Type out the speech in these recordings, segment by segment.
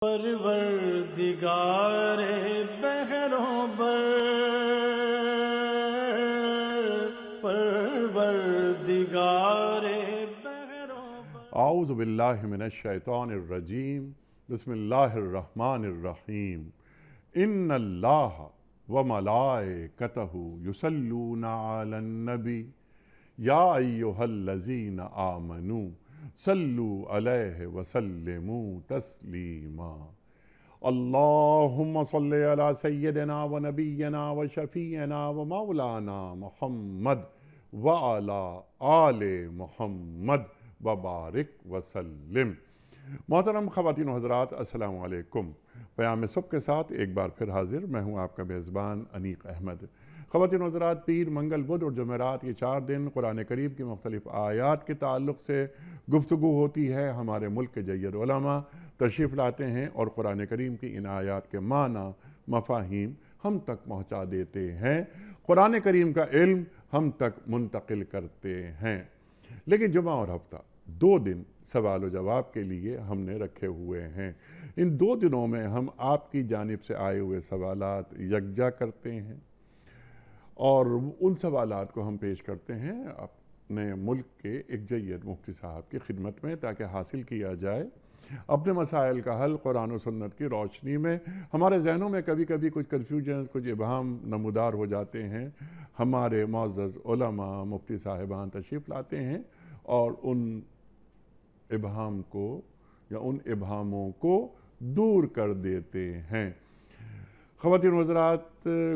پروردگار بحروں بر، پروردگار بحروں بر۔ اعوذ باللہ من الشیطان الرجیم، بسم اللہ الرحمن الرحیم۔ ان اللہ وملائکتہ یصلون علی النبی یا ایہا الذین آمنوا صلوا علیہ وسلموا تسلیما۔ اللہم صلی علی سیدنا و نبینا و شفیعنا و مولانا محمد وعلی آل محمد وبارک وسلم۔ محترم خواتین و حضرات، السلام علیکم۔ پیام صبح کے ساتھ ایک بار پھر حاضر میں ہوں آپ کا میزبان انیق احمد۔ خواتین و حضرات، پیر، منگل، بدھ اور جمعرات یہ 4 دن قرآن کریم کی مختلف آیات کے تعلق سے گفتگو ہوتی ہے۔ ہمارے ملک کے جید علماء تشریف لاتے ہیں اور قرآن کریم کی ان آیات کے معنی، مفاہیم ہم تک پہنچا دیتے ہیں، قرآن کریم کا علم ہم تک منتقل کرتے ہیں۔ لیکن جمعہ اور ہفتہ 2 دن سوال و جواب کے لیے ہم نے رکھے ہوئے ہیں۔ ان 2 دنوں میں ہم آپ کی جانب سے آئے ہوئے سوالات یکجا کرتے ہیں اور ان سوالات کو ہم پیش کرتے ہیں اپنے ملک کے ایک جید مفتی صاحب کی خدمت میں، تاکہ حاصل کیا جائے اپنے مسائل کا حل قرآن و سنت کی روشنی میں۔ ہمارے ذہنوں میں کبھی کبھی کچھ کنفیوژنز، کچھ ابہام نمودار ہو جاتے ہیں۔ ہمارے معزز علماء، مفتی صاحبان تشریف لاتے ہیں اور ان ابہام کو یا ان ابہاموں کو دور کر دیتے ہیں۔ خواتین و حضرات،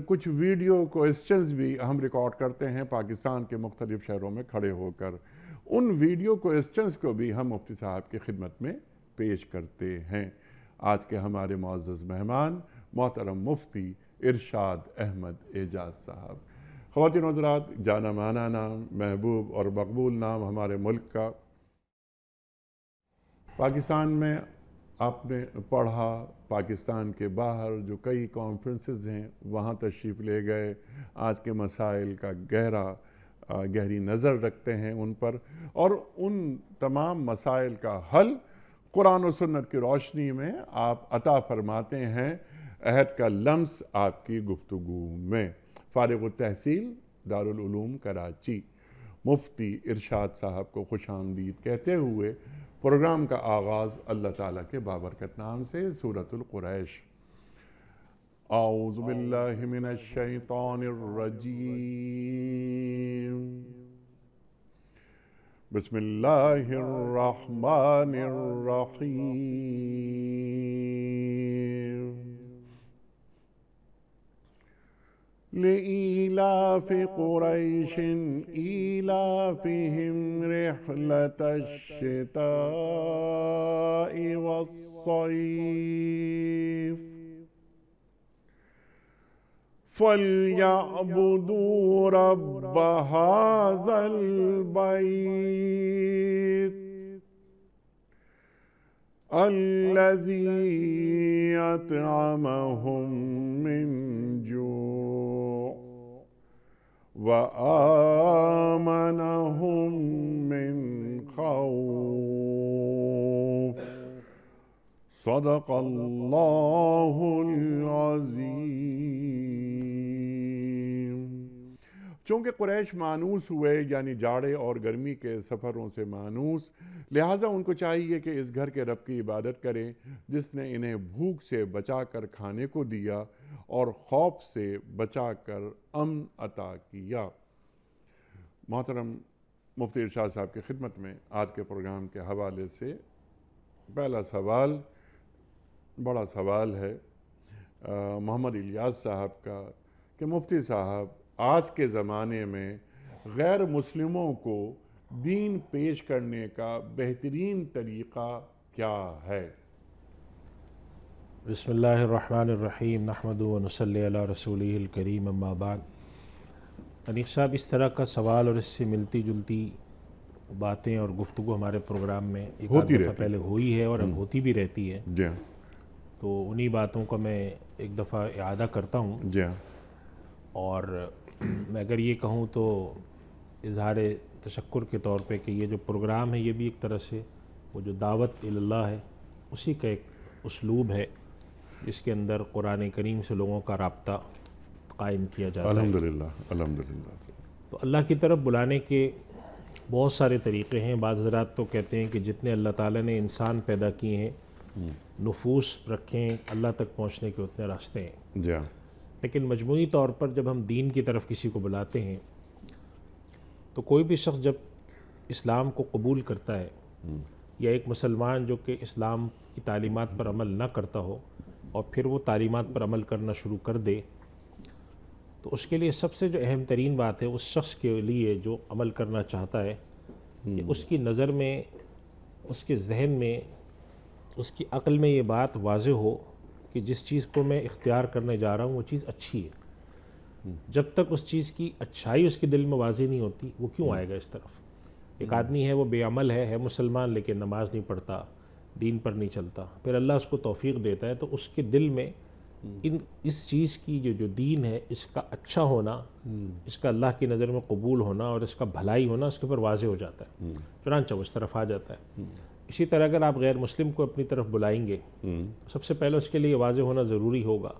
کچھ ویڈیو کوئسچنز بھی ہم ریکارڈ کرتے ہیں پاکستان کے مختلف شہروں میں کھڑے ہو کر۔ ان ویڈیو کوئسچنز کو بھی ہم مفتی صاحب کی خدمت میں پیش کرتے ہیں۔ آج کے ہمارے معزز مہمان محترم مفتی ارشاد احمد اعجاز صاحب۔ خواتین و حضرات، جانا مانا نام، محبوب اور مقبول نام ہمارے ملک کا، پاکستان میں آپ نے پڑھا، پاکستان کے باہر جو کئی کانفرنسز ہیں وہاں تشریف لے گئے، آج کے مسائل کا گہری نظر رکھتے ہیں ان پر، اور ان تمام مسائل کا حل قرآن و سنت کی روشنی میں آپ عطا فرماتے ہیں، عہد کا لمس آپ کی گفتگو میں۔ فارغ التحصیل دارالعلوم کراچی، مفتی ارشاد صاحب کو خوش آمدید کہتے ہوئے پروگرام کا آغاز اللہ تعالیٰ کے بابرکت نام سے، سورۃ القریش۔ اعوذ باللہ من الشیطان الرجیم، بسم اللہ الرحمن الرحیم۔ لإيلاف قريش إيلافهم رحلة الشتاء والصيف فليعبدوا رب هذا البيت الذي أطعمهم من جوع وآمنهم من خوف۔ صدق اللہ العظیم۔ چونکہ قریش مانوس ہوئے، یعنی جاڑے اور گرمی کے سفروں سے مانوس، لہٰذا ان کو چاہیے کہ اس گھر کے رب کی عبادت کریں جس نے انہیں بھوک سے بچا کر کھانے کو دیا اور خوف سے بچا کر امن عطا کیا۔ محترم مفتی ارشاد صاحب کی خدمت میں آج کے پروگرام کے حوالے سے پہلا سوال بڑا سوال ہے محمد الیاس صاحب کا کہ مفتی صاحب، آج کے زمانے میں غیر مسلموں کو دین پیش کرنے کا بہترین طریقہ کیا ہے؟ بسم اللہ الرحمن الرحیم، نحمدہ و نصلی علی رسولہ الکریم، اما بعد۔ انیق صاحب، اس طرح کا سوال اور اس سے ملتی جلتی باتیں اور گفتگو ہمارے پروگرام میں ایک دفعہ پہلے ہوئی ہے اور اب ہوتی بھی رہتی ہے، تو انہی باتوں کو میں ایک دفعہ اعادہ کرتا ہوں۔ اور میں اگر یہ کہوں تو اظہار تشکر کے طور پہ کہ یہ جو پروگرام ہے یہ بھی ایک طرح سے وہ جو دعوت اللہ ہے اسی کا ایک اسلوب ہے جس کے اندر قرآن کریم سے لوگوں کا رابطہ قائم کیا جاتا ہے۔ الحمدللہ الحمدللہ۔ تو اللہ کی طرف بلانے کے بہت سارے طریقے ہیں۔ بعض حضرات تو کہتے ہیں کہ جتنے اللہ تعالیٰ نے انسان پیدا کیے ہیں، نفوس رکھیں اللہ تک پہنچنے کے اتنے راستے ہیں، جی ہاں، لیکن مجموعی طور پر جب ہم دین کی طرف کسی کو بلاتے ہیں تو کوئی بھی شخص جب اسلام کو قبول کرتا ہے، یا ایک مسلمان جو کہ اسلام کی تعلیمات پر عمل نہ کرتا ہو اور پھر وہ تعلیمات پر عمل کرنا شروع کر دے، تو اس کے لیے سب سے جو اہم ترین بات ہے اس شخص کے لیے جو عمل کرنا چاہتا ہے کہ اس کی نظر میں، اس کے ذہن میں، اس کی عقل میں یہ بات واضح ہو کہ جس چیز کو میں اختیار کرنے جا رہا ہوں وہ چیز اچھی ہے۔ جب تک اس چیز کی اچھائی اس کے دل میں واضح نہیں ہوتی، وہ کیوں آئے گا اس طرف؟ ایک آدمی ہے وہ بے عمل ہے مسلمان، لیکن نماز نہیں پڑھتا، دین پر نہیں چلتا، پھر اللہ اس کو توفیق دیتا ہے تو اس کے دل میں اس چیز کی جو دین ہے اس کا اچھا ہونا، اس کا اللہ کی نظر میں قبول ہونا اور اس کا بھلائی ہونا اس کے اوپر واضح ہو جاتا ہے، چنانچہ وہ اس طرف آ جاتا ہے۔ اسی طرح اگر آپ غیر مسلم کو اپنی طرف بلائیں گے، سب سے پہلے اس کے لیے واضح ہونا ضروری ہوگا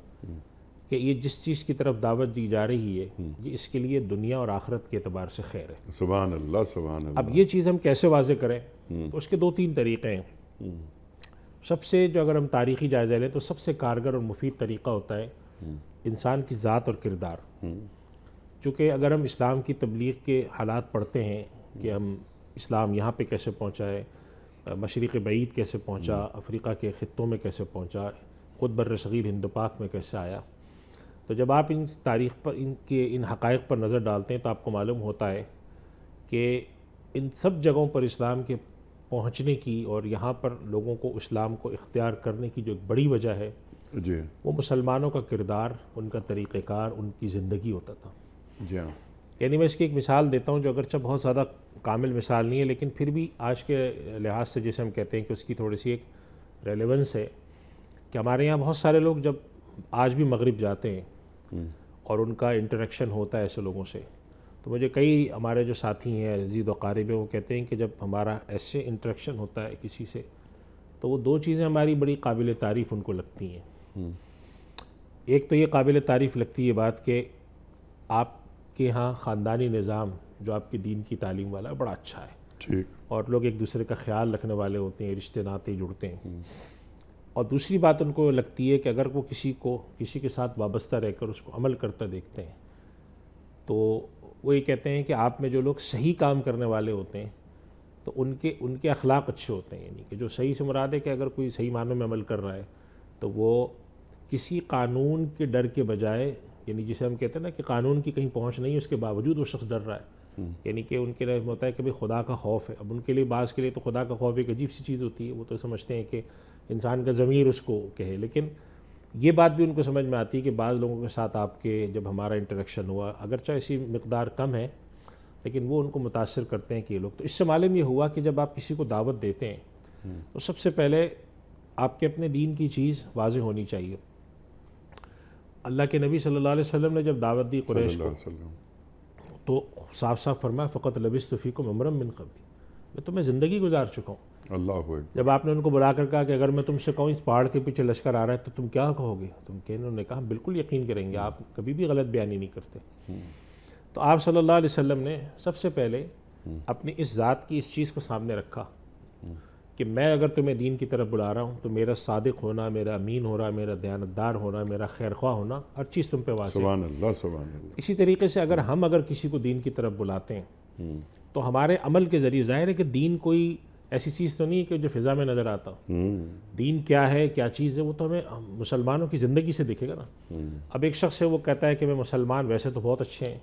کہ یہ جس چیز کی طرف دعوت دی جا رہی ہے یہ اس کے لیے دنیا اور آخرت کے اعتبار سے خیر ہے۔ سبحان اللہ سبحان اللہ۔ اب یہ چیز ہم کیسے واضح کریں؟ تو اس کے دو تین طریقے ہیں۔ سب سے جو اگر ہم تاریخی جائزہ لیں تو سب سے کارگر اور مفید طریقہ ہوتا ہے انسان کی ذات اور کردار۔ چونکہ اگر ہم اسلام کی تبلیغ کے حالات پڑھتے ہیں کہ ہم اسلام یہاں پہ کیسے پہنچا ہے، مشرق بعید کیسے پہنچا، افریقہ کے خطوں میں کیسے پہنچا، خود بر صغیر ہند پاک میں کیسے آیا، تو جب آپ ان تاریخ پر ان حقائق پر نظر ڈالتے ہیں تو آپ کو معلوم ہوتا ہے کہ ان سب جگہوں پر اسلام کے پہنچنے کی اور یہاں پر لوگوں کو اسلام کو اختیار کرنے کی جو ایک بڑی وجہ ہے جی وہ مسلمانوں کا کردار، ان کا طریقہ کار، ان کی زندگی ہوتا تھا۔ جی ہاں، یعنی میں اس کی ایک مثال دیتا ہوں جو اگرچہ بہت زیادہ کامل مثال نہیں ہے، لیکن پھر بھی آج کے لحاظ سے جسے ہم کہتے ہیں کہ اس کی تھوڑی سی ایک ریلیونس ہے کہ ہمارے یہاں بہت سارے لوگ جب آج بھی مغرب جاتے ہیں اور ان کا انٹریکشن ہوتا ہے ایسے لوگوں سے، تو مجھے کئی ہمارے جو ساتھی ہیں عزیز و قارب ہیں وہ کہتے ہیں کہ جب ہمارا ایسے انٹریکشن ہوتا ہے کسی سے تو وہ دو چیزیں ہماری بڑی قابل تعریف ان کو لگتی ہیں۔ ایک تو یہ قابل تعریف لگتی ہے بات کہ آپ کے ہاں خاندانی نظام جو آپ کی دین کی تعلیم والا ہے بڑا اچھا ہے، ٹھیک، اور لوگ ایک دوسرے کا خیال رکھنے والے ہوتے ہیں، رشتے ناتے جڑتے ہیں۔ اور دوسری بات ان کو لگتی ہے کہ اگر وہ کسی کے ساتھ وابستہ رہ کر اس کو عمل کرتا دیکھتے ہیں تو وہ یہ کہتے ہیں کہ آپ میں جو لوگ صحیح کام کرنے والے ہوتے ہیں تو ان کے اخلاق اچھے ہوتے ہیں، یعنی کہ جو صحیح سے مراد ہے کہ اگر کوئی صحیح معنوں میں عمل کر رہا ہے تو وہ کسی قانون کے ڈر کے بجائے، یعنی جسے ہم کہتے ہیں نا کہ قانون کی کہیں پہنچ نہیں، اس کے باوجود وہ شخص ڈر رہا ہے، یعنی کہ ان کے لیے ہوتا ہے کہ بھئی خدا کا خوف ہے۔ اب ان کے لیے بعض کے لیے تو خدا کا خوف ایک عجیب سی چیز ہوتی ہے، وہ تو سمجھتے ہیں کہ انسان کا ضمیر اس کو کہے، لیکن یہ بات بھی ان کو سمجھ میں آتی ہے کہ بعض لوگوں کے ساتھ آپ کے جب ہمارا انٹریکشن ہوا، اگرچہ ایسی مقدار کم ہے لیکن وہ ان کو متاثر کرتے ہیں کہ یہ لوگ، تو اس سے معلوم یہ ہوا کہ جب آپ کسی کو دعوت دیتے ہیں تو سب سے پہلے آپ کے اپنے دین کی چیز واضح ہونی چاہیے۔ اللہ کے نبی صلی اللہ علیہ وسلم نے جب دعوت دی صلی قریش اللہ کو علیہ وسلم، تو صاف صاف فرمایا فقط لبثت فیکم عمرا من قبلی، میں تمہیں زندگی گزار چکا ہوں۔ اللہ اکبر، جب آپ نے ان کو بلا کر کہا کہ اگر میں تم سے کہوں اس پہاڑ کے پیچھے لشکر آ رہا ہے تو تم کیا کہو گے، انہوں نے کہا بالکل یقین کریں گے، آپ کبھی بھی غلط بیانی نہیں کرتے۔ تو آپ صلی اللہ علیہ وسلم نے سب سے پہلے اپنی اس ذات کی اس چیز کو سامنے رکھا کہ میں اگر تمہیں دین کی طرف بلا رہا ہوں تو میرا صادق ہونا، میرا امین ہونا، میرا دیانتدار ہونا، میرا خیرخواہ ہونا، ہر چیز تم پہ واضح ہے۔ سبحان اللہ سبحان اللہ۔ اسی طریقے سے اگر کسی کو دین کی طرف بلاتے ہیں تو ہمارے عمل کے ذریعے ظاہر ہے کہ دین کوئی ایسی چیز تو نہیں ہے کہ جو فضا میں نظر آتا ہو۔ دین کیا ہے، کیا چیز ہے، وہ تو ہمیں مسلمانوں کی زندگی سے دکھے گا نا۔ اب ایک شخص ہے وہ کہتا ہے کہ میں مسلمان، ویسے تو بہت اچھے ہیں،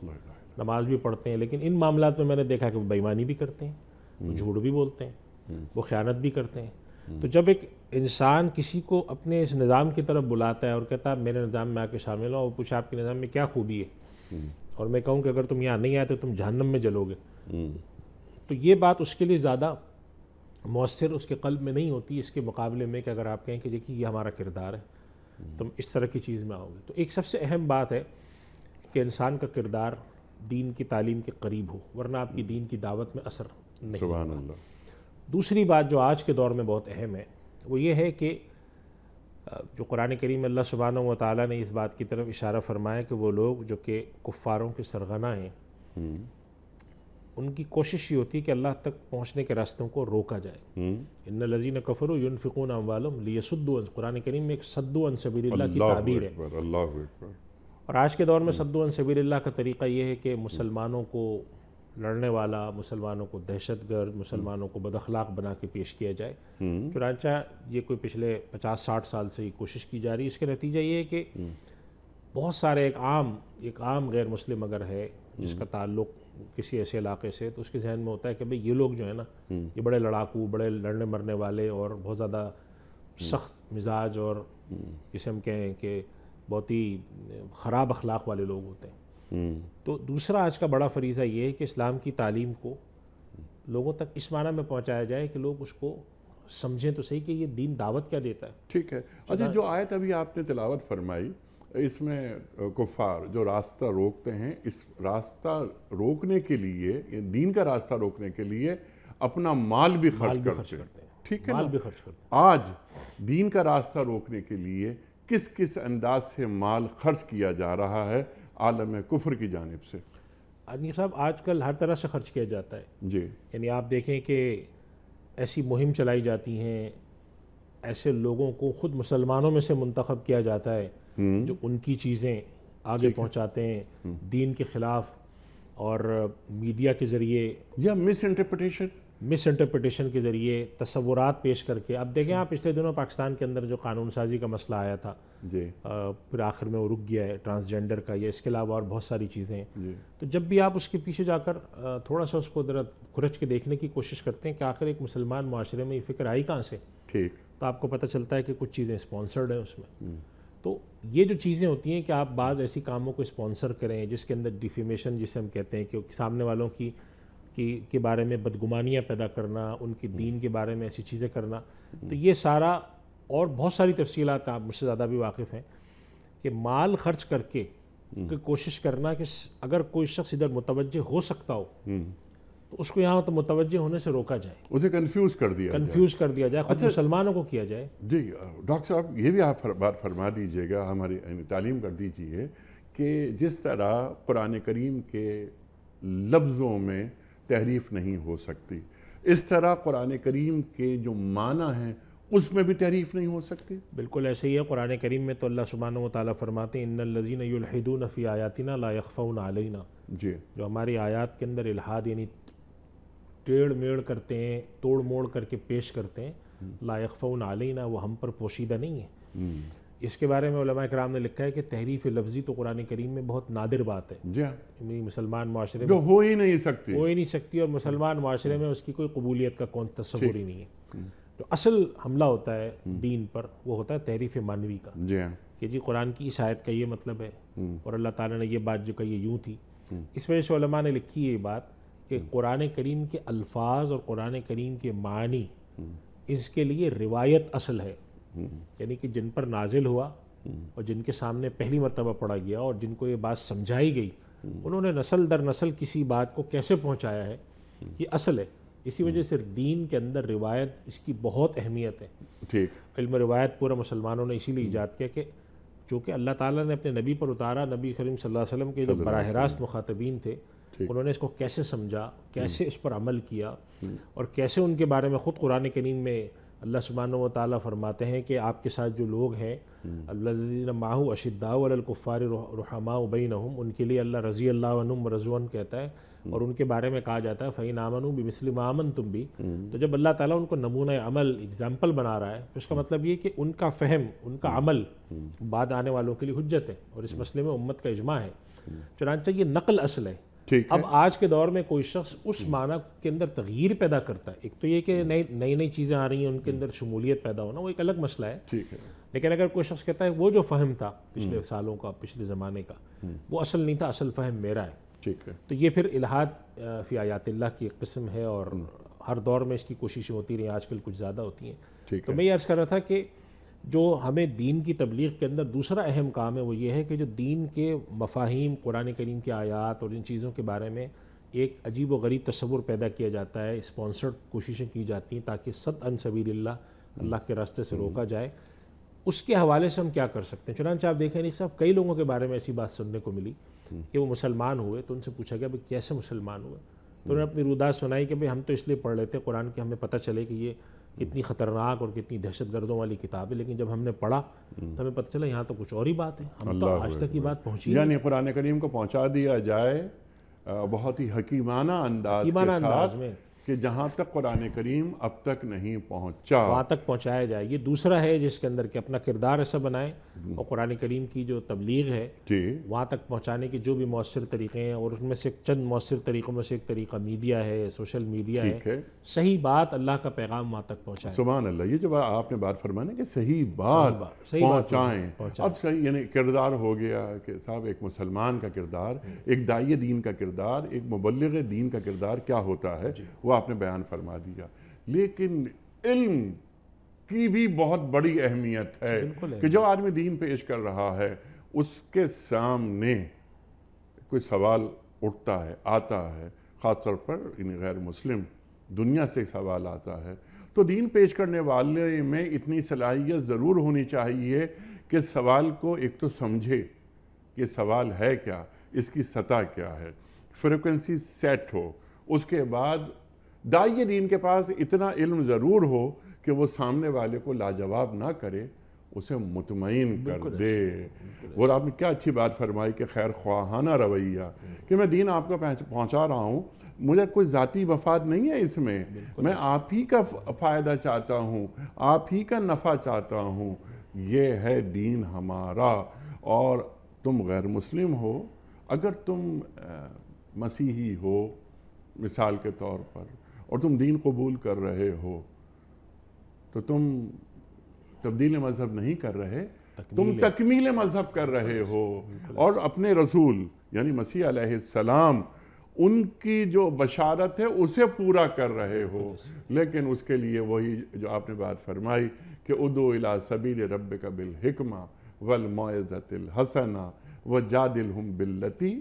نماز بھی پڑھتے ہیں، لیکن ان معاملات میں نے دیکھا کہ وہ بے ایمانی بھی کرتے ہیں، وہ جھوٹ بھی بولتے ہیں، وہ خیانت بھی کرتے ہیں۔ تو جب ایک انسان کسی کو اپنے اس نظام کی طرف بلاتا ہے اور کہتا ہے میرے نظام میں آ کے شامل ہو، اور پوچھا آپ کے نظام میں کیا خوبی ہے، اور میں کہوں کہ اگر تم یہاں نہیں آئے تو تم جہنم میں جلو گے، تو یہ بات اس کے لیے زیادہ مؤثر اس کے قلب میں نہیں ہوتی اس کے مقابلے میں کہ اگر آپ کہیں کہ دیکھیے یہ ہمارا کردار ہے، تم اس طرح کی چیز میں آؤ گے۔ تو ایک سب سے اہم بات ہے کہ انسان کا کردار دین کی تعلیم کے قریب ہو، ورنہ آپ کی دین کی دعوت میں اثر نہیں۔ سبحان اللہ۔ دوسری بات جو آج کے دور میں بہت اہم ہے وہ یہ ہے کہ جو قرآن کریم میں اللہ سبحانہ و تعالیٰ نے اس بات کی طرف اشارہ فرمایا کہ وہ لوگ جو کہ کفاروں کے سرغنہ ہیں ان کی کوشش یہ ہوتی ہے کہ اللہ تک پہنچنے کے راستوں کو روکا جائے. ان الذین کفروا ينفقون اموالهم لیصدوا، قرآن کریم میں ایک صدوا عن سبیل اللہ کی تعبیر ہے. اللہ اکبر. اور آج کے دور میں صدوا عن سبیل اللہ کا طریقہ یہ ہے کہ مسلمانوں کو لڑنے والا، مسلمانوں کو دہشت گرد، مسلمانوں کو بد اخلاق بنا کے پیش کیا جائے. چنانچہ یہ کوئی پچھلے 50-60 سال سے یہ کوشش کی جا رہی ہے. اس کا نتیجہ یہ ہے کہ بہت سارے ایک عام غیر مسلم اگر ہے جس کا تعلق کسی ایسے علاقے سے، تو اس کے ذہن میں ہوتا ہے کہ بھئی یہ لوگ جو ہیں نا یہ بڑے لڑاکو، بڑے لڑنے مرنے والے اور بہت زیادہ سخت مزاج اور جسے ہم کہیں کہ بہت ہی خراب اخلاق والے لوگ ہوتے ہیں. تو دوسرا آج کا بڑا فریضہ یہ ہے کہ اسلام کی تعلیم کو لوگوں تک اس معنی میں پہنچایا جائے کہ لوگ اس کو سمجھیں تو صحیح کہ یہ دین دعوت کیا دیتا ہے. ٹھیک ہے. اچھا، جو آیت ابھی آپ نے تلاوت فرمائی اس میں کفار جو راستہ روکتے ہیں، اس راستہ روکنے کے لیے، دین کا راستہ روکنے کے لیے اپنا مال بھی خرچ کرتے ہیں. ٹھیک ہے، مال بھی خرچ کرتے ہیں. آج دین کا راستہ روکنے کے لیے کس کس انداز سے مال خرچ کیا جا رہا ہے عالم کفر کی جانب سے؟ آدمی صاحب آج کل ہر طرح سے خرچ کیا جاتا ہے. جی. یعنی آپ دیکھیں کہ ایسی مہم چلائی جاتی ہیں، ایسے لوگوں کو خود مسلمانوں میں سے منتخب کیا جاتا ہے جو ان کی چیزیں آگے پہنچاتے ہیں دین کے خلاف، اور میڈیا کے ذریعے یا مس انٹرپریٹیشن کے ذریعے تصورات پیش کر کے. اب دیکھیں آپ پچھلے دنوں پاکستان کے اندر جو قانون سازی کا مسئلہ آیا تھا، جی، پھر آخر میں وہ رک گیا ہے، ٹرانسجینڈر کا، یا اس کے علاوہ اور بہت ساری چیزیں ہیں. جی. تو جب بھی آپ اس کے پیچھے جا کر تھوڑا سا اس کو کھرچ کے دیکھنے کی کوشش کرتے ہیں کہ آخر ایک مسلمان معاشرے میں یہ فکر آئی کہاں سے، ٹھیک، تو آپ کو پتہ چلتا ہے کہ کچھ چیزیں اسپانسرڈ ہیں اس میں. تو یہ جو چیزیں ہوتی ہیں کہ آپ بعض ایسی کاموں کو اسپانسر کریں جس کے اندر ڈیفیمیشن جسے ہم کہتے ہیں کہ سامنے والوں کے بارے میں بدگمانیاں پیدا کرنا، ان کی دین کے بارے میں ایسی چیزیں کرنا، تو یہ سارا اور بہت ساری تفصیلات آپ مجھ سے زیادہ بھی واقف ہیں کہ مال خرچ کر کے کوشش کرنا کہ اگر کوئی شخص ادھر متوجہ ہو سکتا ہو تو اس کو یہاں متوجہ ہونے سے روکا جائے، اسے کنفیوز کر دیا جائے، خود مسلمانوں کو کیا جائے. جی ڈاکٹر صاحب، یہ بھی آپ بات فرما دیجئے گا، ہماری تعلیم کر دیجئے کہ جس طرح قرآن کریم کے لفظوں میں تحریف نہیں ہو سکتی، اس طرح قرآن کریم کے جو معنی ہیں اس میں بھی تحریف نہیں ہو سکتی. بالکل ایسے ہی ہے. قرآن کریم میں تو اللہ سبحانہ و تعالیٰ فرماتے ہیں ان الذین یلحدون فی آیاتنا لا یخفون علینا. جی. جو ہماری آیات کے اندر الحاد یعنی ٹیڑھ میڑ کرتے ہیں، توڑ موڑ کر کے پیش کرتے ہیں، لا یخفون علینا، وہ ہم پر پوشیدہ نہیں ہے. اس کے بارے میں علماء کرام نے لکھا ہے کہ تحریف لفظی تو قرآن کریم میں بہت نادر بات ہے. جی. مسلمان معاشرے جو میں ہو ہی نہیں سکتی اور مسلمان معاشرے میں اس کی کوئی قبولیت کا کون تصور ہی نہیں ہے. جو اصل حملہ ہوتا ہے دین پر وہ ہوتا ہے تحریف معنوی کا. جی. کہ جی قرآن کی اس آیت کا یہ مطلب ہے اور اللہ تعالیٰ نے یہ بات جو کہی یوں تھی. اس وجہ سے علماء نے لکھی ہے یہ بات کہ قرآن کریم کے الفاظ اور قرآن کریم کے معنی اس کے لیے روایت اصل ہے. یعنی کہ جن پر نازل ہوا اور جن کے سامنے پہلی مرتبہ پڑھا گیا اور جن کو یہ بات سمجھائی گئی، انہوں نے نسل در نسل کسی بات کو کیسے پہنچایا ہے، یہ اصل ہے. اسی وجہ سے دین کے اندر روایت اس کی بہت اہمیت ہے. ٹھیک. علم روایت پورا مسلمانوں نے اسی لیے ایجاد کیا کہ چونکہ اللہ تعالیٰ نے اپنے نبی پر اتارا، نبی کریم صلی اللہ علیہ وسلم کے جو براہ راست مخاطبین تھے انہوں نے اس کو کیسے سمجھا، کیسے اس پر عمل کیا، اور کیسے ان کے بارے میں خود قرآن کریم میں اللہ سبحانہ و تعالیٰ فرماتے ہیں کہ آپ کے ساتھ جو لوگ ہیں الذین معہ اشداء علی الکفار رحماء بینہم، ان کے لیے اللہ رضی اللہ عنہم ورضوا عنہ کہتا ہے، اور ان کے بارے میں کہا جاتا ہے فَإِنْ آمَنُوا بِمِثْلِ مَا آمَنْتُمْ بِهِ. تو جب اللہ تعالیٰ ان کو نمونہ عمل اگزامپل بنا رہا ہے تو اس کا مطلب یہ کہ ان کا فہم، ان کا عمل بعد آنے والوں کے لیے حجت ہے، اور اس مسئلے میں امت کا اجماع ہے. چنانچہ یہ نقل اصل ہے. اب آج کے دور میں کوئی شخص اس معنی کے اندر تغییر پیدا کرتا ہے، ایک تو یہ کہ نئی چیزیں آ رہی ہیں ان کے اندر شمولیت پیدا ہونا، وہ ایک الگ مسئلہ ہے. لیکن اگر کوئی شخص کہتا ہے وہ جو فہم تھا پچھلے سالوں کا، پچھلے زمانے کا، وہ اصل نہیں تھا، اصل فہم میرا ہے، تو یہ پھر الحاد فی آیات اللہ کی ایک قسم ہے، اور ہر دور میں اس کی کوششیں ہوتی رہی، آج کل کچھ زیادہ ہوتی ہیں. تو میں یہ عرض کر رہا تھا کہ جو ہمیں دین کی تبلیغ کے اندر دوسرا اہم کام ہے وہ یہ ہے کہ جو دین کے مفاہیم، قرآن کریم کی آیات اور ان چیزوں کے بارے میں ایک عجیب و غریب تصور پیدا کیا جاتا ہے، اسپانسرڈ کوششیں کی جاتی ہیں تاکہ صد عن سبیل اللہ کے راستے سے روکا جائے. اس کے حوالے سے ہم کیا کر سکتے ہیں. چنانچہ آپ دیکھیں نیک صاحب کئی لوگوں کے بارے میں ایسی بات سننے کو ملی کہ وہ مسلمان ہوئے تو ان سے پوچھا گیا بھئی کیسے مسلمان ہوئے, تو انہوں نے اپنی رودات سنائی کہ بھئی ہم تو اس لیے پڑھ لیتے قرآن کہ ہمیں پتہ چلے کہ یہ کتنی خطرناک اور کتنی دہشت گردوں والی کتاب ہے, لیکن جب ہم نے پڑھا تو ہمیں پتہ چلا یہاں تو کچھ اور ہی بات ہے, ہم تو آج تک یہ بات پہنچی یعنی قرآن کریم کو پہنچا دیا جائے بہت ہی حکیمانہ انداز کے ساتھ میں کہ جہاں تک قرآن کریم اب تک نہیں پہنچا وہاں تک پہنچایا جائے. یہ دوسرا ہے جس کے اندر کہ اپنا کردار ایسا بنائیں اور قرآن کریم کی جو تبلیغ ہے جی وہاں تک پہنچانے کے جو بھی مؤثر طریقے ہیں, اور اس میں سے چند مؤثر طریقوں میں سے ایک طریقہ میڈیا ہے, سوشل میڈیا ٹھیک ہے. صحیح بات اللہ کا پیغام وہاں تک پہنچائیں. سبحان اللہ, یہ جو آپ نے بات فرمائی کہ صحیح بات پہنچائیں. اب صحیح یعنی کردار ہو گیا کہ صاحب ایک مسلمان کا کردار, ایک داعی دین کا کردار, ایک مبلغ دین کا کردار کیا ہوتا ہے وہ آپ نے بیان فرما دیا. لیکن علم کی بھی بہت بڑی اہمیت ہے کہ جو آدمی دین پیش کر رہا ہے اس کے سامنے کوئی سوال اٹھتا ہے, آتا ہے, خاص طور پر غیر مسلم دنیا سے سوال آتا ہے, تو دین پیش کرنے والے میں اتنی صلاحیت ضرور ہونی چاہیے کہ سوال کو ایک تو سمجھے کہ سوال ہے کیا, اس کی سطح کیا ہے, فریکوینسی سیٹ ہو. اس کے بعد داعی دین کے پاس اتنا علم ضرور ہو کہ وہ سامنے والے کو لاجواب نہ کرے, اسے مطمئن کر دے. اور آپ نے کیا اچھی بات فرمائی کہ خیر خواہانہ رویہ, کہ میں دین آپ کو پہنچا رہا ہوں, مجھے کوئی ذاتی مفاد نہیں ہے اس میں آپ ہی کا فائدہ چاہتا ہوں, آپ ہی کا نفع چاہتا ہوں. یہ ہے دین ہمارا. اور تم غیر مسلم ہو, اگر تم مسیحی ہو مثال کے طور پر, اور تم دین قبول کر رہے ہو, تو تم تبدیل مذہب نہیں کر رہے, تم تکمیل مذہب کر رہے ہو, اور اپنے رسول یعنی مسیح علیہ السلام ان کی جو بشارت ہے اسے پورا کر رہے ہو. لیکن اس کے لیے وہی جو آپ نے بات فرمائی کہ ادعو الی سبیل ربک بالحکمہ والموعظۃ الحسنہ وجادلہم باللتی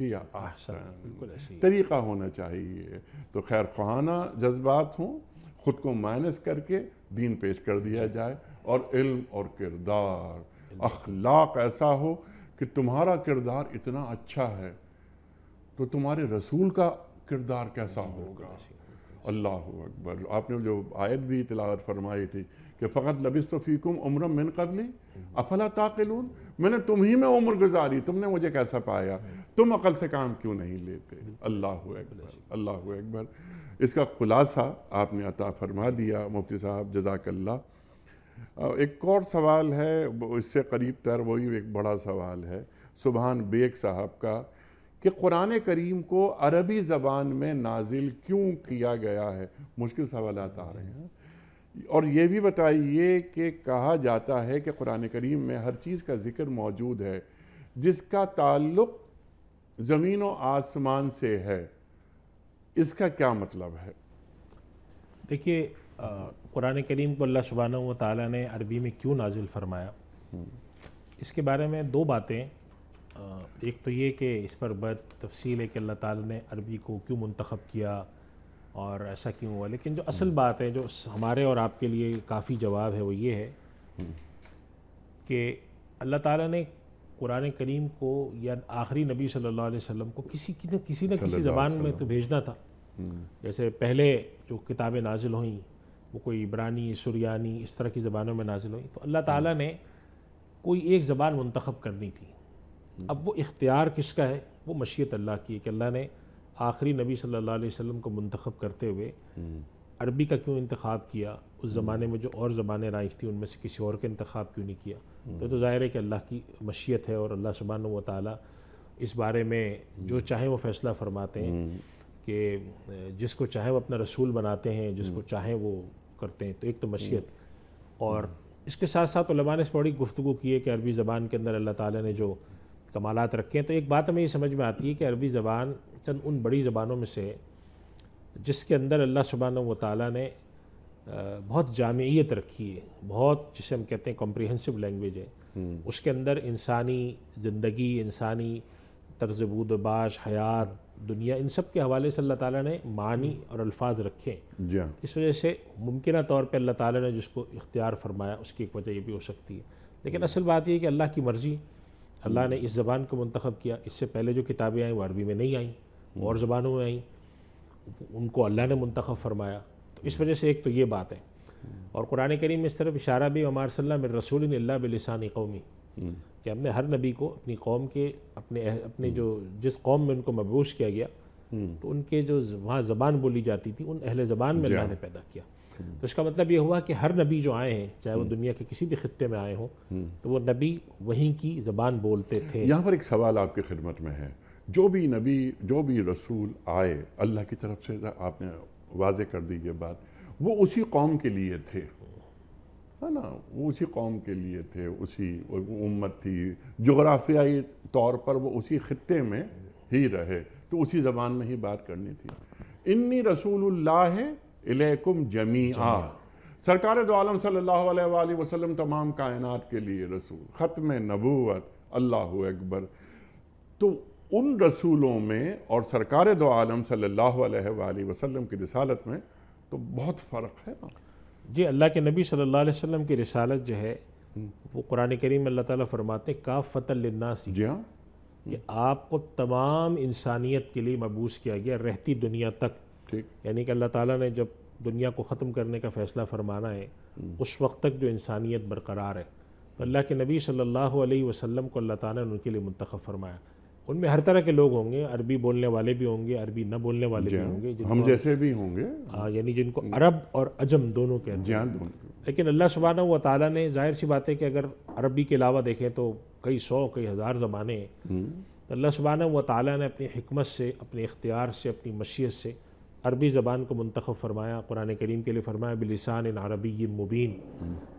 ہی احسن. طریقہ ہونا چاہیے. تو خیر خواہانہ جذبات ہوں, خود کو مائنس کر کے دین پیش کر دیا جائے, اور علم اور کردار اخلاق ایسا ہو کہ تمہارا کردار اتنا اچھا ہے تو تمہارے رسول کا کردار کیسا ہوگا. اللہ اکبر. آپ نے جو آیت بھی تلاوت فرمائی تھی کہ فقط لبثت فیکم عمرا من قبلی افلا تعقلون, میں نے تم ہی میں عمر گزاری, تم نے مجھے کیسا پایا, تم عقل سے کام کیوں نہیں لیتے. اللہ اکبر, اللہ اکبر. اس کا خلاصہ آپ نے عطا فرما دیا مفتی صاحب, جزاک اللہ. ایک اور سوال ہے اس سے قریب تر, وہی ایک بڑا سوال ہے سبحان بیگ صاحب کا, کہ قرآن کریم کو عربی زبان میں نازل کیوں کیا گیا ہے. مشکل سوالات آ رہے ہیں. اور یہ بھی بتائیے کہ کہا جاتا ہے کہ قرآن کریم میں ہر چیز کا ذکر موجود ہے جس کا تعلق زمین و آسمان سے ہے, اس کا کیا مطلب ہے؟ دیکھیے قرآن کریم کو اللہ سبحانہ و تعالیٰ نے عربی میں کیوں نازل فرمایا, اس کے بارے میں دو باتیں. ایک تو یہ کہ اس پر بہت تفصیل ہے کہ اللہ تعالیٰ نے عربی کو کیوں منتخب کیا اور ایسا کیوں ہوا, لیکن جو اصل بات ہے جو ہمارے اور آپ کے لیے کافی جواب ہے وہ یہ ہے کہ اللہ تعالیٰ نے قرآن کریم کو یا آخری نبی صلی اللہ علیہ وسلم کو کسی نہ کسی زبان میں تو بھیجنا تھا. جیسے پہلے جو کتابیں نازل ہوئیں وہ کوئی عبرانی, سریانی, اس طرح کی زبانوں میں نازل ہوئیں, تو اللہ تعالیٰ نے کوئی ایک زبان منتخب کرنی تھی. اب وہ اختیار کس کا ہے, وہ مشیت اللہ کی ہے کہ اللہ نے آخری نبی صلی اللہ علیہ وسلم کو منتخب کرتے ہوئے عربی کا کیوں انتخاب کیا, اس زمانے میں جو اور زبانیں رائج تھیں ان میں سے کسی اور کا انتخاب کیوں نہیں کیا. تو ظاہر ہے کہ اللہ کی مشیت ہے, اور اللہ سبحانہ و تعالیٰ اس بارے میں جو چاہیں وہ فیصلہ فرماتے ہیں کہ جس کو چاہیں وہ اپنا رسول بناتے ہیں, جس کو چاہیں وہ کرتے ہیں. تو ایک تو مشیت, اور اس کے ساتھ ساتھ علماء نے اس پر بڑی گفتگو کی ہے کہ عربی زبان کے اندر اللہ تعالیٰ نے جو کمالات رکھے ہیں. تو ایک بات ہمیں یہ سمجھ میں آتی ہے کہ عربی زبان چند ان بڑی زبانوں میں سے جس کے اندر اللہ سبحانہ و تعالیٰ نے بہت جامعیت رکھی ہے, بہت جسے ہم کہتے ہیں کمپریہنسو لینگویج ہے. اس کے اندر انسانی زندگی, انسانی طرز بود و باش, حیات, دنیا، ان سب کے حوالے سے اللہ تعالیٰ نے معنی اور الفاظ رکھے ہیں۔ جی ہاں، اس وجہ سے ممکنہ طور پہ اللہ تعالیٰ نے جس کو اختیار فرمایا اس کی ایک وجہ یہ بھی ہو سکتی ہے، لیکن اصل بات یہ ہے کہ اللہ کی مرضی، اللہ نے اس زبان کو منتخب کیا۔ اس سے پہلے جو کتابیں آئیں وہ عربی میں نہیں آئیں، اور زبانوں میں آئیں، ان کو اللہ نے منتخب فرمایا۔ تو اس وجہ سے ایک تو یہ بات ہے، اور قرآن کریم میں اس طرف اشارہ بھی وما ارسلنا من رسول الا بلسان قومی، کہ ہم نے ہر نبی کو اپنی قوم کے اپنے جو جس قوم میں ان کو مبعوث کیا گیا تو ان کے جو وہاں زبان بولی جاتی تھی ان اہل زبان میں اللہ نے پیدا کیا۔ تو اس کا مطلب یہ ہوا کہ ہر نبی جو آئے ہیں چاہے وہ دنیا کے کسی بھی خطے میں آئے ہوں تو وہ نبی وہیں کی زبان بولتے تھے۔ یہاں پر ایک سوال آپ کی خدمت میں ہے، جو بھی نبی جو بھی رسول آئے اللہ کی طرف سے، آپ نے واضح کر دی یہ بات، وہ اسی قوم کے لیے تھے، ہے نا، وہ اسی قوم کے لیے تھے، اسی امت تھی، جغرافیائی طور پر وہ اسی خطے میں ہی رہے تو اسی زبان میں ہی بات کرنی تھی۔ انی رسول اللہ الیکم جمیعا، سرکار دو عالم صلی اللہ علیہ وآلہ وسلم تمام کائنات کے لیے رسول، ختم نبوت، اللہ اکبر۔ تو ان رسولوں میں اور سرکار دو عالم صلی اللہ علیہ وآلہ وسلم کی رسالت میں تو بہت فرق ہے نا۔ جی، اللہ کے نبی صلی اللہ علیہ وسلم کی رسالت جو ہے وہ قرآن کریم میں اللہ تعالیٰ فرماتے ہیں کافۃ للناس، جی ہاں، کہ آپ کو تمام انسانیت کے لیے مبعوث کیا گیا رہتی دنیا تک۔ ٹھیک، یعنی کہ اللہ تعالیٰ نے جب دنیا کو ختم کرنے کا فیصلہ فرمانا ہے اس وقت تک جو انسانیت برقرار ہے، تو اللہ کے نبی صلی اللہ علیہ وسلم کو اللہ تعالیٰ نے ان کے لیے منتخب فرمایا۔ ان میں ہر طرح کے لوگ ہوں گے، عربی بولنے والے بھی ہوں گے، عربی نہ بولنے والے بھی ہوں گے، ہم جیسے بھی ہوں گے، یعنی جن کو عرب اور عجم دونوں کہتے جی ہیں۔ ہاں، لیکن اللہ سبحانہ و تعالیٰ نے ظاہر سی بات ہے کہ اگر عربی کے علاوہ دیکھیں تو کئی سو کئی ہزار زبانیں ہیں، تو اللہ سبحانہ و تعالیٰ نے اپنی حکمت سے، اپنے اختیار سے، اپنی مشیت سے عربی زبان کو منتخب فرمایا۔ قرآن کریم کے لیے فرمایا بلسان عربی مبین،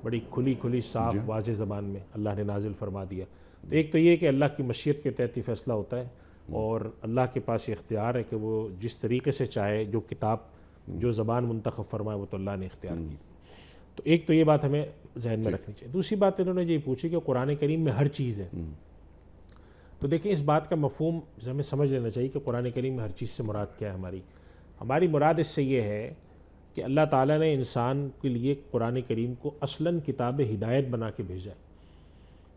بڑی کھلی کھلی صاف واضح زبان میں اللہ نے نازل فرما دیا۔ تو ایک تو یہ کہ اللہ کی مشیت کے تحت ہی فیصلہ ہوتا ہے، اور اللہ کے پاس یہ اختیار ہے کہ وہ جس طریقے سے چاہے جو کتاب جو زبان منتخب فرمائے وہ تو اللہ نے اختیار کی۔ تو ایک تو یہ بات ہمیں ذہن میں رکھنی چاہیے۔ دوسری بات انہوں نے یہ پوچھی کہ قرآن کریم میں ہر چیز ہے، تو دیکھیں اس بات کا مفہوم ہمیں سمجھ لینا چاہیے کہ قرآن کریم میں ہر چیز سے مراد کیا ہے۔ ہماری مراد اس سے یہ ہے کہ اللہ تعالیٰ نے انسان کے لیے قرآن کریم کو اصلاً کتاب ہدایت بنا کے بھیجا ہے۔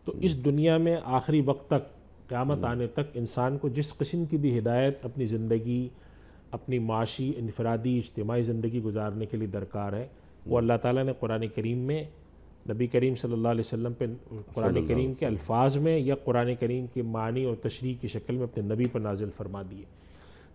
تو اس دنیا میں آخری وقت تک، قیامت آنے تک، انسان کو جس قسم کی بھی ہدایت اپنی زندگی، اپنی معاشی، انفرادی، اجتماعی زندگی گزارنے کے لیے درکار ہے، وہ اللہ تعالیٰ نے قرآن کریم میں نبی کریم صلی اللہ علیہ وسلم پہ قرآن کریم کے الفاظ میں یا قرآن کریم کے معنی اور تشریح کی شکل میں اپنے نبی پر نازل فرما دیے۔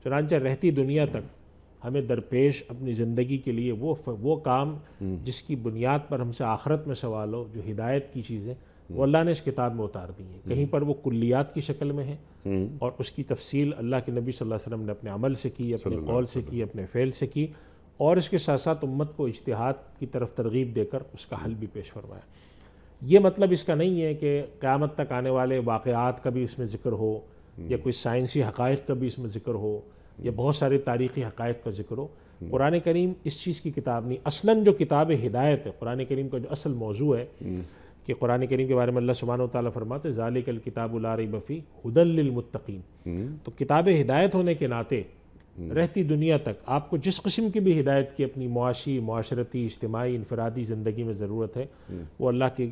چنانچہ رہتی دنیا تک ہمیں درپیش اپنی زندگی کے لیے وہ کام جس کی بنیاد پر ہم سے آخرت میں سوال ہو، جو ہدایت کی چیزیں، وہ اللہ نے اس کتاب میں اتار دی ہیں۔ کہیں پر وہ کلیات کی شکل میں ہے اور اس کی تفصیل اللہ کے نبی صلی اللہ علیہ وسلم نے اپنے عمل سے کی، اپنے قول سے کی، اپنے فعل سے کی، اور اس کے ساتھ ساتھ امت کو اجتہاد کی طرف ترغیب دے کر اس کا حل بھی پیش فرمایا۔ یہ مطلب اس کا نہیں ہے کہ قیامت تک آنے والے واقعات کا بھی اس میں ذکر ہو، یا کوئی سائنسی حقائق کا بھی اس میں ذکر ہو، یا بہت سارے تاریخی حقائق کا ذکر ہو۔ قرآن کریم اس چیز کی کتاب نہیں، اصلاً جو کتاب ہدایت ہے، قرآن کریم کا جو اصل موضوع ہے کہ قرآن کریم کے بارے میں اللہ سبحانہ وتعالیٰ فرماتے ہیں ذالک الکتاب لا ریب فیہ ھدی للمتقین۔ تو کتاب ہدایت ہونے کے ناطے رہتی دنیا تک آپ کو جس قسم کی بھی ہدایت کی اپنی معاشی، معاشرتی، اجتماعی، انفرادی زندگی میں ضرورت ہے، وہ اللہ کے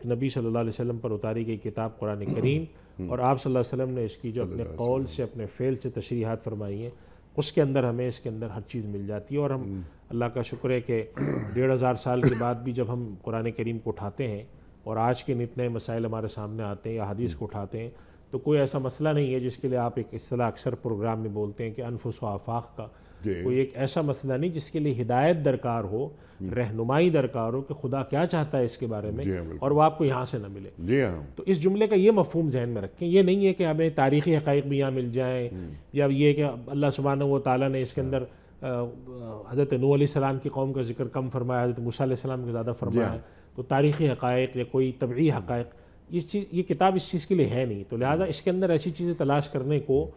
نبی صلی اللہ علیہ وسلم پر اتاری گئی کتاب قرآن کریم اور آپ صلی اللہ علیہ وسلم نے اس کی جو اپنے قول سے، اپنے فعل سے تشریحات فرمائی ہیں، اس کے اندر ہمیں اس کے اندر ہر چیز مل جاتی ہے۔ اور ہم اللہ کا شکر ہے کہ 1500 سال کے بعد بھی جب ہم قرآن کریم کو اٹھاتے ہیں اور آج کے نت نئے مسائل ہمارے سامنے آتے ہیں یا حدیث کو اٹھاتے ہیں، تو کوئی ایسا مسئلہ نہیں ہے جس کے لیے آپ ایک اصطلاح اکثر پروگرام میں بولتے ہیں کہ انفس و آفاق کا، کوئی ایک ایسا مسئلہ نہیں جس کے لیے ہدایت درکار ہو، رہنمائی درکار ہو کہ خدا کیا چاہتا ہے اس کے بارے میں، اور وہ آپ کو یہاں سے نہ ملے۔ تو اس جملے کا یہ مفہوم ذہن میں رکھیں، یہ نہیں ہے کہ ہمیں تاریخی حقائق بھی یہاں مل جائیں، یا یہ کہ اللہ سبحانہ و تعالیٰ نے اس کے اندر حضرت نوح علیہ السلام کی قوم کا ذکر کم فرمایا، حضرت موسیٰ علیہ السلام کا زیادہ فرمایا ہے، تو تاریخی حقائق یا کوئی طبعی حقائق، یہ کتاب اس چیز کے لیے ہے نہیں، تو لہٰذا اس کے اندر ایسی چیزیں تلاش کرنے کو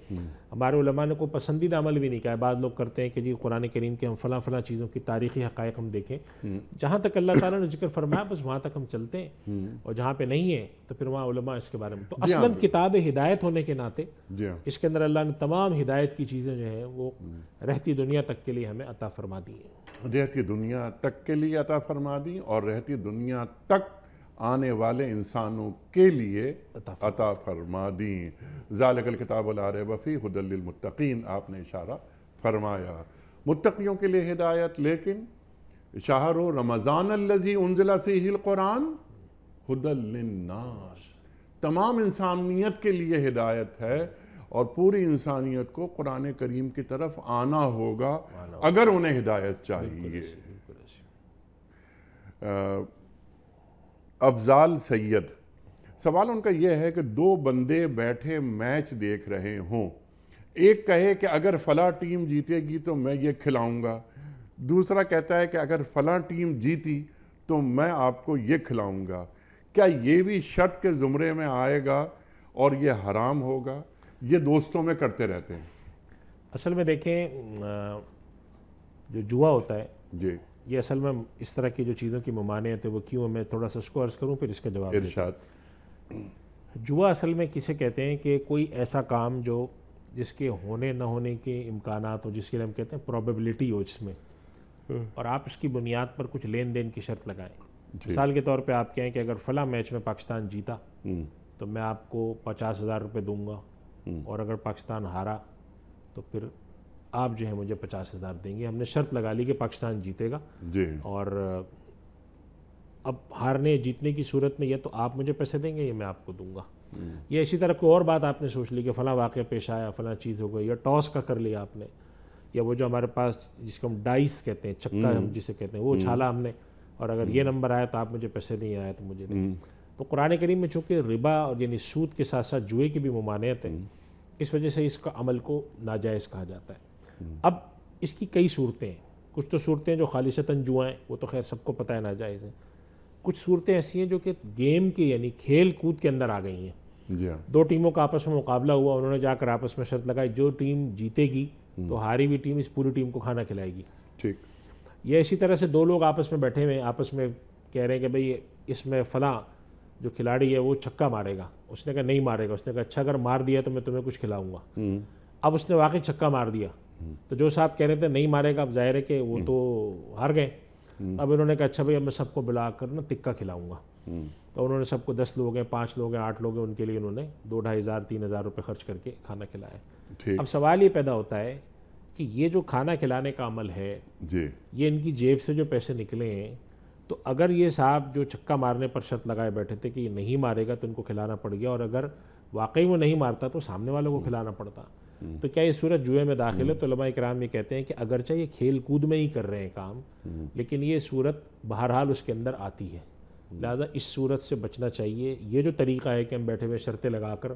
ہمارے علماء نے کوئی پسندیدہ عمل بھی نہیں کہا ہے۔ بعض لوگ کرتے ہیں کہ جی قرآن کریم کے ہم فلاں فلاں چیزوں کی تاریخی حقائق ہم دیکھیں، جہاں تک اللہ تعالیٰ نے ذکر فرمایا بس وہاں تک ہم چلتے ہیں، اور جہاں پہ نہیں ہے تو پھر وہاں علماء اس کے بارے میں، تو اصلاً کتاب ہدایت ہونے کے ناطے اس کے اندر اللہ نے تمام ہدایت کی چیزیں جو ہیں وہ رہتی دنیا تک کے لیے ہمیں عطا فرما دی ہیں، رہتی دنیا تک کے لیے عطا فرما دی، اور رہتی دنیا تک آنے والے انسانوں کے لیے عطا فرما دی۔ ذالک الکتاب لا ریب فیہ ھدی للمتقین، آپ نے اشارہ فرمایا متقیوں کے لیے ہدایت، لیکن شہر رمضان الذی انزل فیہ القرآن ھدی للناس، تمام انسانیت کے لیے ہدایت ہے، اور پوری انسانیت کو قرآن کریم کی طرف آنا ہوگا اگر انہیں ہدایت چاہیے۔ افضال سید، سوال ان کا یہ ہے کہ دو بندے بیٹھے میچ دیکھ رہے ہوں، ایک کہے کہ اگر فلاں ٹیم جیتے گی تو میں یہ کھلاؤں گا، دوسرا کہتا ہے کہ اگر فلاں ٹیم جیتی تو میں آپ کو یہ کھلاؤں گا، کیا یہ بھی شرط کے زمرے میں آئے گا اور یہ حرام ہوگا؟ یہ دوستوں میں کرتے رہتے ہیں۔ اصل میں دیکھیں جو جوا ہوتا ہے جی یہ اصل میں اس طرح کی جو چیزوں کی ممانعت ہے وہ کیوں، میں تھوڑا سا اس کو عرض کروں پھر اس کا جواب دیتا ہوں۔ ارشاد۔ جوا اصل میں کسے کہتے ہیں کہ کوئی ایسا کام جو جس کے ہونے نہ ہونے کے امکانات ہو، جس کے لیے ہم کہتے ہیں پروبیبلٹی ہو جس میں، اور آپ اس کی بنیاد پر کچھ لین دین کی شرط لگائیں۔ مثال کے طور پہ آپ کہیں کہ اگر فلاں میچ میں پاکستان جیتا تو میں آپ کو 50,000 روپے دوں گا، اور اگر پاکستان ہارا تو پھر آپ جو ہے مجھے 50,000 دیں گے۔ ہم نے شرط لگا لی کہ پاکستان جیتے گا، جی، اور اب ہارنے جیتنے کی صورت میں یا تو آپ مجھے پیسے دیں گے یا میں آپ کو دوں گا۔ یا اسی طرح کوئی اور بات آپ نے سوچ لی کہ فلاں واقعہ پیش آیا، فلاں چیز ہو گئی، یا ٹاس کا کر لیا آپ نے، یا وہ جو ہمارے پاس جس کو ہم ڈائس کہتے ہیں، چکا ہم جسے کہتے ہیں، وہ اچھالا ہم نے، اور اگر یہ نمبر آیا تو آپ مجھے پیسے نہیں آئے تو مجھے دیں۔ تو قرآن کریم میں چونکہ ربا اور یعنی سود کے ساتھ ساتھ جوئے کی بھی ممانعت ہے، اس وجہ سے اس کا عمل کو ناجائز کہا جاتا ہے۔ اب اس کی کئی صورتیں ہیں، کچھ تو صورتیں جو خالصتاً جوا ہیں وہ تو خیر سب کو پتہ ہے ناجائز ہیں، کچھ صورتیں ایسی ہیں جو کہ گیم کے یعنی کھیل کود کے اندر آ گئی ہیں۔ جی ہاں، دو ٹیموں کا آپس میں مقابلہ ہوا، انہوں نے جا کر آپس میں شرط لگائی جو ٹیم جیتے گی تو ہاری ہوئی ٹیم اس پوری ٹیم کو کھانا کھلائے گی۔ ٹھیک، یا اسی طرح سے دو لوگ آپس میں بیٹھے ہوئے آپس میں کہہ رہے ہیں کہ بھئی اس میں فلاں جو کھلاڑی ہے وہ چھکا مارے گا، اس نے کہا نہیں مارے گا، اس نے کہا اچھا اگر مار دیا تو میں تمہیں کچھ کھلاؤں گا۔ اب اس نے واقعی چھکا مار دیا، تو جو صاحب کہہ رہے تھے نہیں مارے گا، اب ظاہر ہے کہ وہ تو ہار گئے۔ اب انہوں نے کہا اچھا بھئی اب میں سب کو بلا کر نا تکہ کھلاؤں گا، تو انہوں نے سب کو 10 لوگ ہیں، 5 لوگ ہیں، 8 لوگ ہیں، ان کے لیے انہوں نے 2,500 3,000 روپے خرچ کر کے کھانا کھلایا۔ ٹھیک، اب سوال یہ پیدا ہوتا ہے کہ یہ جو کھانا کھلانے کا عمل ہے جی، یہ ان کی جیب سے جو پیسے نکلے ہیں، تو اگر یہ صاحب جو چھکا مارنے پر شرط لگائے بیٹھے تھے کہ یہ نہیں مارے گا تو ان کو کھلانا پڑ گیا، اور اگر واقعی وہ نہیں مارتا تو سامنے والوں کو کھلانا پڑتا، تو کیا یہ صورت جوئے میں داخل ہے؟ تو علماء کرام یہ کہتے ہیں کہ اگرچہ یہ کھیل کود میں ہی کر رہے ہیں کام، لیکن یہ صورت بہرحال اس کے اندر آتی ہے، لہذا اس صورت سے بچنا چاہیے۔ یہ جو طریقہ ہے کہ ہم بیٹھے ہوئے شرطیں لگا کر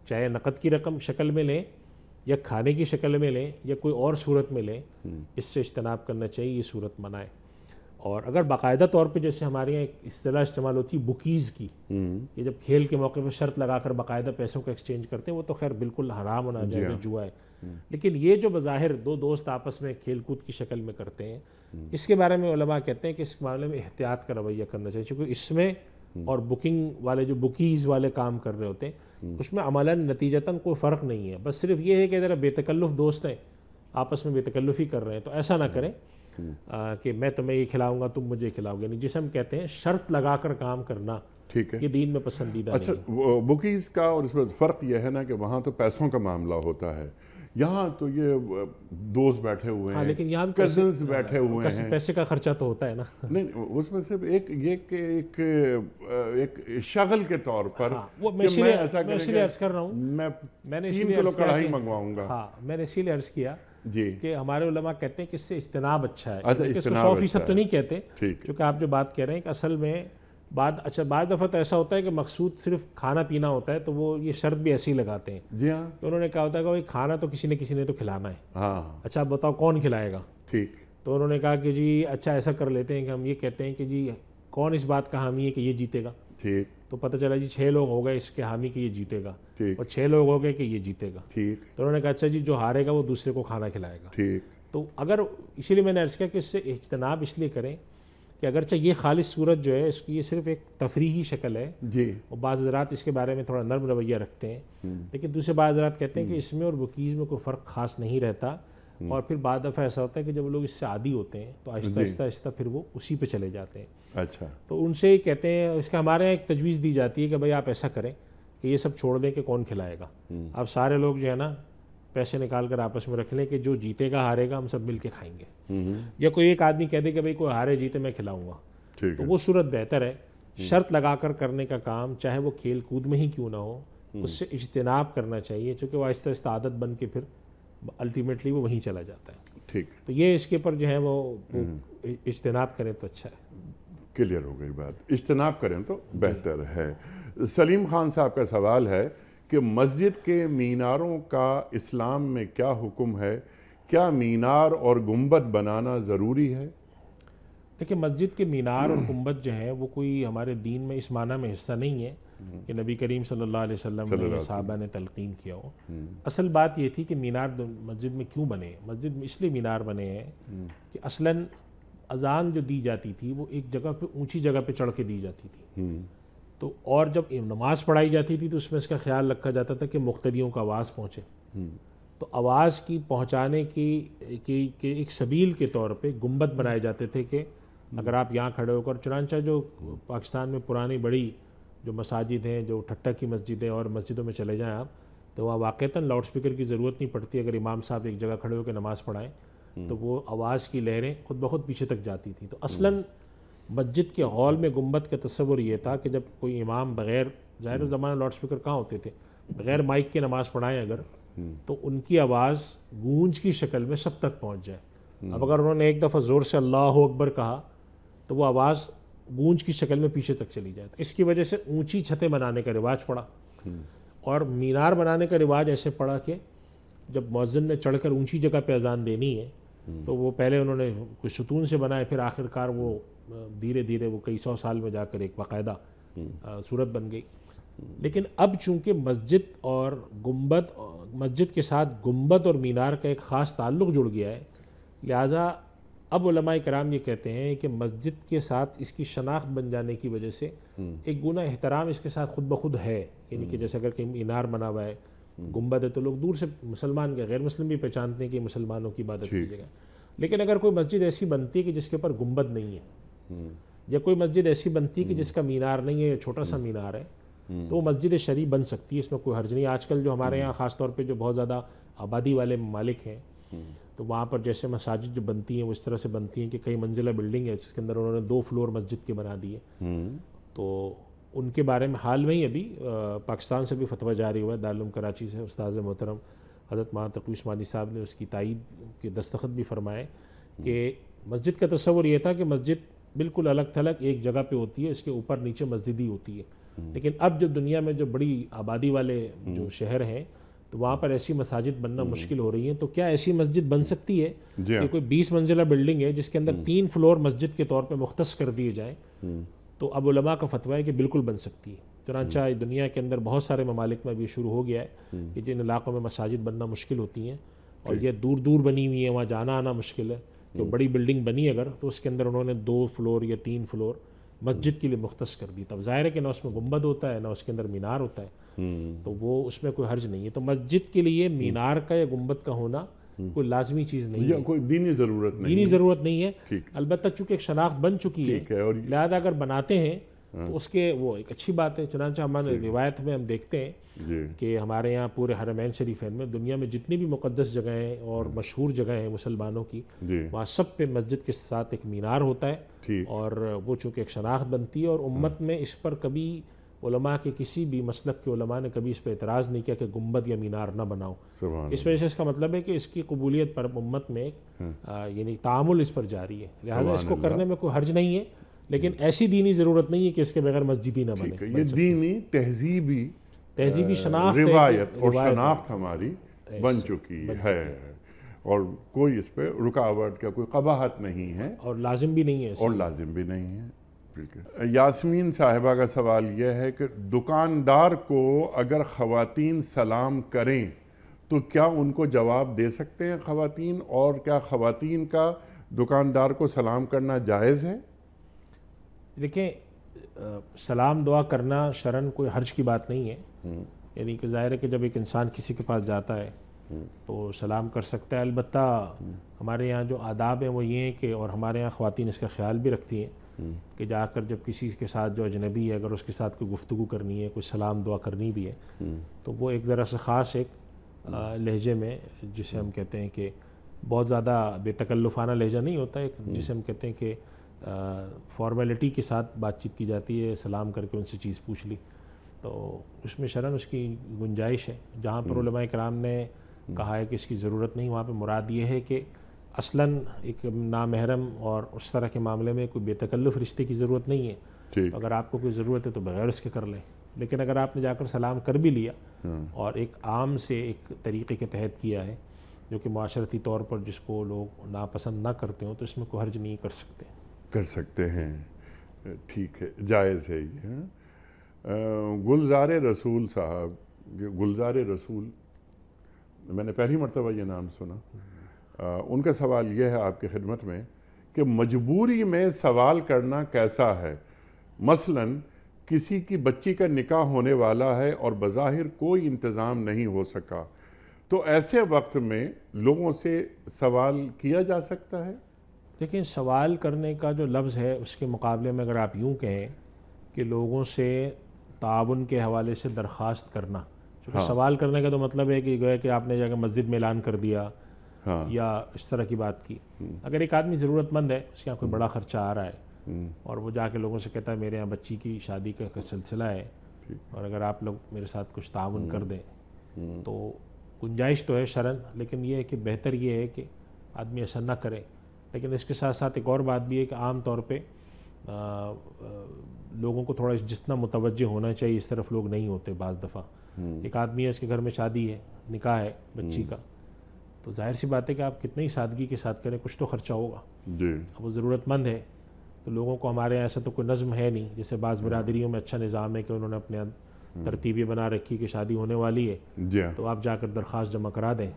چاہے نقد کی رقم شکل میں لیں یا کھانے کی شکل میں لیں یا کوئی اور صورت میں لیں، اس سے اجتناب کرنا چاہیے، یہ صورت منع ہے۔ اور اگر باقاعدہ طور پہ جیسے ہمارے یہاں ایک اصطلاح استعمال ہوتی ہے بکیز کی، یہ جب کھیل کے موقع پہ شرط لگا کر باقاعدہ پیسوں کو ایکسچینج کرتے ہیں، وہ تو خیر بالکل حرام ہونا چاہیے، جوا ہے۔ لیکن یہ جو بظاہر دو دوست آپس میں کھیل کود کی شکل میں کرتے ہیں، اس کے بارے میں علماء کہتے ہیں کہ اس معاملے میں احتیاط کا رویہ کرنا چاہیے، کیونکہ اس میں اور بکنگ والے جو بکیز والے کام کر رہے ہوتے ہیں اس میں عملاً نتیجتاً کوئی فرق نہیں ہے، بس صرف یہ ہے کہ ذرا بے تکلف دوست ہیں، آپس میں بے تکلفی کر رہے ہیں، تو ایسا نہ کریں کہ میں تمہیں یہ کھلاؤں گا تم مجھے کھلاؤ گے، نہیں، جسے ہم کہتے ہیں شرط لگا کر کام کرنا، ٹھیک ہے۔ یہ دین میں پسندیدہ اچھا، بکیز کا اور اس میں فرق یہ ہے نا کہ وہاں تو پیسوں کا معاملہ ہوتا ہے، یہاں تو یہ دوست بیٹھے ہوئے ہیں، لیکن یہاں کزنز بیٹھے ہوئے ہیں، پیسے کا خرچہ تو ہوتا ہے نا۔ نہیں، اس میں صرف ایک شغل کے طور پر وہ میں اسی لیے عرض کر رہا ہوں، میں نے 3 کلو کڑھائی منگواؤں گا۔ ہاں، میں نے اسی لیے عرض کیا جی، کہ ہمارے علماء کہتے ہیں کہ اس سے اجتناب اچھا ہے، اچھا، اس کو اجتناب 100% تو نہیں کہتے، ٹھیک، کیونکہ آپ جو بات کہہ رہے ہیں کہ اصل میں بعض دفعہ تو ایسا ہوتا ہے کہ مقصود صرف کھانا پینا ہوتا ہے، تو وہ یہ شرط بھی ایسے ہی لگاتے ہیں جی ہاں، کہ انہوں نے کہا ہوتا ہے کہ بھائی کھانا تو کسی نے تو کھلانا ہے، ہاں، اچھا آپ بتاؤ کون کھلائے گا؟ ٹھیک، تو انہوں نے کہا کہ جی اچھا ایسا کر لیتے ہیں کہ ہم یہ کہتے ہیں کہ جی کون اس بات کا حامی ہے کہ یہ جیتے گا؟ ٹھیک، تو پتہ چلا جی 6 لوگ ہو گئے اس کے حامی کہ یہ جیتے گا، ٹھیک اور 6 لوگ ہو گئے کہ یہ جیتے گا. ٹھیک تو انہوں نے کہا اچھا جی جو ہارے گا وہ دوسرے کو کھانا کھلائے گا. ٹھیک تو اگر اسی لیے میں نے عرض کیا کہ اس سے اجتناب اس لیے کریں کہ اگرچہ یہ خالص صورت جو ہے اس کی یہ صرف ایک تفریحی شکل ہے، جی اور بعض حضرات اس کے بارے میں تھوڑا نرم رویہ رکھتے ہیں، لیکن دوسرے بعض حضرات کہتے ہیں کہ اس میں اور وکیز میں کوئی فرق خاص نہیں رہتا، اور پھر بعض دفعہ ایسا ہوتا ہے کہ جب لوگ اس سے عادی ہوتے ہیں تو آہستہ آہستہ پھر وہ اسی پہ چلے جاتے ہیں. اچھا تو ان سے ہی کہتے ہیں، اس کا ہمارے یہاں ایک تجویز دی جاتی ہے کہ بھائی آپ ایسا کریں کہ یہ سب چھوڑ دیں کہ کون کھلائے گا. آپ سارے لوگ جو ہے نا پیسے نکال کر آپس میں رکھ لیں کہ جو جیتے گا ہارے گا ہم سب مل کے کھائیں گے. یا کوئی ایک آدمی کہہ دے کہ بھائی کوئی ہارے جیتے میں کھلاؤں گا، ٹھیک تو ہے وہ صورت بہتر ہے. شرط لگا کر کرنے کا کام چاہے وہ کھیل کود میں ہی کیوں نہ ہو اس سے اجتناب کرنا چاہیے، چونکہ وہ آہستہ آہستہ عادت بن کے پھر الٹیمیٹلی وہ وہیں چلا جاتا ہے. ٹھیک تو یہ اس کے اوپر جو ہے وہ اجتناب کریں تو اچھا ہے. کلیئر ہو گئی بات. اجتناب کریں تو بہتر ہے. سلیم خان صاحب کا سوال ہے کہ مسجد کے میناروں کا اسلام میں کیا حکم ہے؟ کیا مینار اور گنبد بنانا ضروری ہے؟ دیکھیں مسجد کے مینار اور گنبد جو ہیں وہ کوئی ہمارے دین میں اس معنی میں حصہ نہیں ہے کہ نبی کریم صلی اللہ علیہ وسلم نے صحابہ نے تلقین کیا ہو. اصل بات یہ تھی کہ مینار مسجد میں کیوں بنے؟ مسجد میں اس لیے مینار بنے ہیں کہ اصلاً اذان جو دی جاتی تھی وہ ایک جگہ پہ اونچی جگہ پہ چڑھ کے دی جاتی تھی، تو اور جب نماز پڑھائی جاتی تھی تو اس میں اس کا خیال رکھا جاتا تھا کہ مقتدیوں کا آواز پہنچے. تو آواز کی پہنچانے کی ایک سبیل کے طور پہ گنبد بنائے جاتے تھے کہ اگر آپ یہاں کھڑے ہو کر، چنانچہ جو پاکستان میں پرانی بڑی جو مساجد ہیں، جو ٹھٹا کی مسجدیں اور مسجدوں میں چلے جائیں آپ تو وہاں واقعتاً لاؤڈ سپیکر کی ضرورت نہیں پڑتی. اگر امام صاحب ایک جگہ کھڑے ہو کے نماز پڑھائیں تو وہ آواز کی لہریں خود بخود پیچھے تک جاتی تھیں. تو اصلاً مسجد کے ہال میں گنبد کا تصور یہ تھا کہ جب کوئی امام بغیر، ظاہر زمانہ لاؤڈ سپیکر کہاں ہوتے تھے، بغیر مائک کے نماز پڑھائیں اگر تو ان کی آواز گونج کی شکل میں سب تک پہنچ جائے. اب اگر انہوں نے ایک دفعہ زور سے اللہ اکبر کہا تو وہ آواز گونج کی شکل میں پیچھے تک چلی جائے. تو اس کی وجہ سے اونچی چھتیں بنانے کا رواج پڑا، اور مینار بنانے کا رواج ایسے پڑا کہ جب مؤذن نے چڑھ کر اونچی جگہ پہ اذان دینی ہے تو وہ پہلے انہوں نے کچھ ستون سے بنائے، پھر آخر کار وہ دھیرے دھیرے وہ کئی 100 سال میں جا کر ایک باقاعدہ صورت بن گئی. لیکن اب چونکہ مسجد کے ساتھ گنبد اور مینار کا ایک خاص تعلق جڑ گیا ہے، لہٰذا اب علماء کرام یہ کہتے ہیں کہ مسجد کے ساتھ اس کی شناخت بن جانے کی وجہ سے ایک گناہ احترام اس کے ساتھ خود بخود ہے. یعنی کہ جیسے اگر کہیں مینار بنا ہوا ہے، گنبد ہے، تو لوگ دور سے مسلمان کے غیر مسلم بھی پہچانتے ہیں کہ مسلمانوں کی عبادت کی جگہ. لیکن اگر کوئی مسجد ایسی بنتی ہے کہ جس کے اوپر گنبد نہیں ہے، یا کوئی مسجد ایسی بنتی ہے کہ جس کا مینار نہیں ہے یا چھوٹا سا مینار ہے، تو وہ مسجد شرعی بن سکتی ہے، اس میں کوئی حرج نہیں. آج کل جو ہمارے یہاں خاص طور پہ جو بہت زیادہ آبادی والے ممالک ہیں تو وہاں پر جیسے مساجد جو بنتی ہیں وہ اس طرح سے بنتی ہیں کہ کئی منزلہ بلڈنگ ہے جس کے اندر انہوں نے 2 فلور مسجد کے بنا دیے. تو ان کے بارے میں حال میں ہی ابھی پاکستان سے بھی فتویٰ جاری ہوا ہے، دارالعلوم کراچی سے استاذ محترم حضرت مولانا تقی عثمانی صاحب نے اس کی تائید کے دستخط بھی فرمائے کہ مسجد کا تصور یہ تھا کہ مسجد بالکل الگ تھلگ ایک جگہ پہ ہوتی ہے، اس کے اوپر نیچے مسجد ہی ہوتی ہے. لیکن اب جو دنیا میں جو بڑی آبادی والے جو شہر ہیں تو وہاں پر ایسی مساجد بننا مشکل ہو رہی ہیں. تو کیا ایسی مسجد بن سکتی ہے کہ کوئی 20 منزلہ بلڈنگ ہے جس کے اندر 3 فلور مسجد کے طور پہ مختص کر دیے جائیں؟ تو اب علماء کا فتویٰ ہے کہ بالکل بن سکتی ہے. چنانچہ دنیا کے اندر بہت سارے ممالک میں بھی شروع ہو گیا ہے کہ جن علاقوں میں مساجد بننا مشکل ہوتی ہیں اور یہ دور دور بنی ہوئی ہیں، وہاں جانا آنا مشکل ہے، تو بڑی بلڈنگ بنی اگر تو اس کے اندر انہوں نے 2 فلور یا 3 فلور مسجد کے لیے مختص کر دی. تب ظاہر ہے کہ نہ اس میں گنبد ہوتا ہے نہ اس کے اندر مینار ہوتا ہے، تو وہ اس میں کوئی حرج نہیں ہے. تو مسجد کے لیے مینار کا یا گنبد کا ہونا کوئی لازمی چیز نہیں ہے، کوئی دینی ضرورت نہیں، دینی ضرورت نہیں ہے. البتہ چونکہ ایک شناخت بن چکی ہے لہذا اگر بناتے ہیں تو اس کے وہ ایک اچھی بات ہے. چنانچہ ہمارے روایت میں ہم دیکھتے ہیں کہ ہمارے یہاں پورے حرمین شریفین میں دنیا میں جتنی بھی مقدس جگہیں اور مشہور جگہیں ہیں مسلمانوں کی، وہاں سب پہ مسجد کے ساتھ ایک مینار ہوتا ہے، اور وہ چونکہ ایک شناخت بنتی ہے. اور امت میں اس پر کبھی علماء کے کسی بھی مسلک کے علماء نے کبھی اس پہ اعتراض نہیں کیا کہ گنبد یا مینار نہ بناؤ. اس وجہ سے اس کا مطلب ہے کہ اس کی قبولیت پر امت میں یعنی تعامل اس پر جاری ہے، لہٰذا اس کو کرنے میں کوئی حرج نہیں ہے. لیکن ایسی دینی ضرورت نہیں ہے کہ اس کے بغیر مسجد ہی نہ بنے. یہ دینی تہذیبی شناخت روایت اور شناخت ہماری بن چکی ہے، اور کوئی اس پہ رکاوٹ کا کوئی قباحت نہیں ہے، اور لازم بھی نہیں ہے، اور لازم بھی نہیں ہے. ٹھیک ہے۔ یاسمین صاحبہ کا سوال یہ ہے کہ دکاندار کو اگر خواتین سلام کریں تو کیا ان کو جواب دے سکتے ہیں خواتین، اور کیا خواتین کا دکاندار کو سلام کرنا جائز ہے؟ دیکھیں سلام دعا کرنا شرعاً کوئی حرج کی بات نہیں ہے، یعنی کہ ظاہر ہے کہ جب ایک انسان کسی کے پاس جاتا ہے تو سلام کر سکتا ہے۔ البتہ ہمارے یہاں جو آداب ہیں وہ یہ ہیں کہ، اور ہمارے یہاں خواتین اس کا خیال بھی رکھتی ہیں کہ جا کر جب کسی کے ساتھ جو اجنبی ہے اگر اس کے ساتھ کوئی گفتگو کرنی ہے، کوئی سلام دعا کرنی بھی ہے تو وہ ایک ذرا سے خاص ایک لہجے میں، جسے ہم کہتے ہیں کہ بہت زیادہ بے تکلفانہ لہجہ نہیں ہوتا، ایک جسے ہم کہتے ہیں کہ فارمیلٹی کے ساتھ بات چیت کی جاتی ہے، سلام کر کے ان سے چیز پوچھ لی، تو اس میں شرعاً اس کی گنجائش ہے۔ جہاں پر علماء کرام نے کہا ہے کہ اس کی ضرورت نہیں، وہاں پہ مراد یہ ہے کہ اصلاً ایک نامحرم اور اس طرح کے معاملے میں کوئی بے تکلف رشتے کی ضرورت نہیں ہے، ٹھیک، اگر آپ کو کوئی ضرورت ہے تو بغیر اس کے کر لیں۔ لیکن اگر آپ نے جا کر سلام کر بھی لیا اور ایک عام سے ایک طریقے کے تحت کیا ہے جو کہ معاشرتی طور پر جس کو لوگ ناپسند نہ کرتے ہوں، تو اس میں کوئی حرج نہیں کر سکتے ہیں، ٹھیک ہے، جائز ہے یہ۔ گلزار رسول صاحب، گلزار رسول، میں نے پہلی مرتبہ یہ نام سنا، ان کا سوال یہ ہے آپ کی خدمت میں کہ مجبوری میں سوال کرنا کیسا ہے؟ مثلاً کسی کی بچی کا نکاح ہونے والا ہے اور بظاہر کوئی انتظام نہیں ہو سکا، تو ایسے وقت میں لوگوں سے سوال کیا جا سکتا ہے؟ دیکھیں سوال کرنے کا جو لفظ ہے اس کے مقابلے میں اگر آپ یوں کہیں کہ لوگوں سے تعاون کے حوالے سے درخواست کرنا، کیونکہ سوال کرنے کا تو مطلب ہے کہ گویا کہ آپ نے جا کے مسجد میں اعلان کر دیا یا اس طرح کی بات کی۔ اگر ایک آدمی ضرورت مند ہے، اس کے یہاں کوئی بڑا خرچہ آ رہا ہے اور وہ جا کے لوگوں سے کہتا ہے میرے یہاں بچی کی شادی کا سلسلہ ہے اور اگر آپ لوگ میرے ساتھ کچھ تعاون کر دیں تو گنجائش تو ہے شرعاً، لیکن یہ ہے کہ بہتر یہ ہے کہ آدمی ایسا نہ کرے۔ لیکن اس کے ساتھ ساتھ ایک اور بات بھی ہے کہ عام طور پہ لوگوں کو تھوڑا جتنا متوجہ ہونا چاہیے اس طرف لوگ نہیں ہوتے بعض دفعہ۔ ایک آدمی ہے، اس کے گھر میں شادی ہے، نکاح ہے بچی کا، تو ظاہر سی بات ہے کہ آپ کتنی سادگی کے ساتھ کریں، کچھ تو خرچہ ہوگا۔ اب وہ ضرورت مند ہے تو لوگوں کو، ہمارے یہاں ایسا تو کوئی نظم ہے نہیں، جیسے بعض برادریوں میں اچھا نظام ہے کہ انہوں نے اپنے ترتیبیں بنا رکھی کہ شادی ہونے والی ہے تو آپ جا کر درخواست جمع کرا دیں،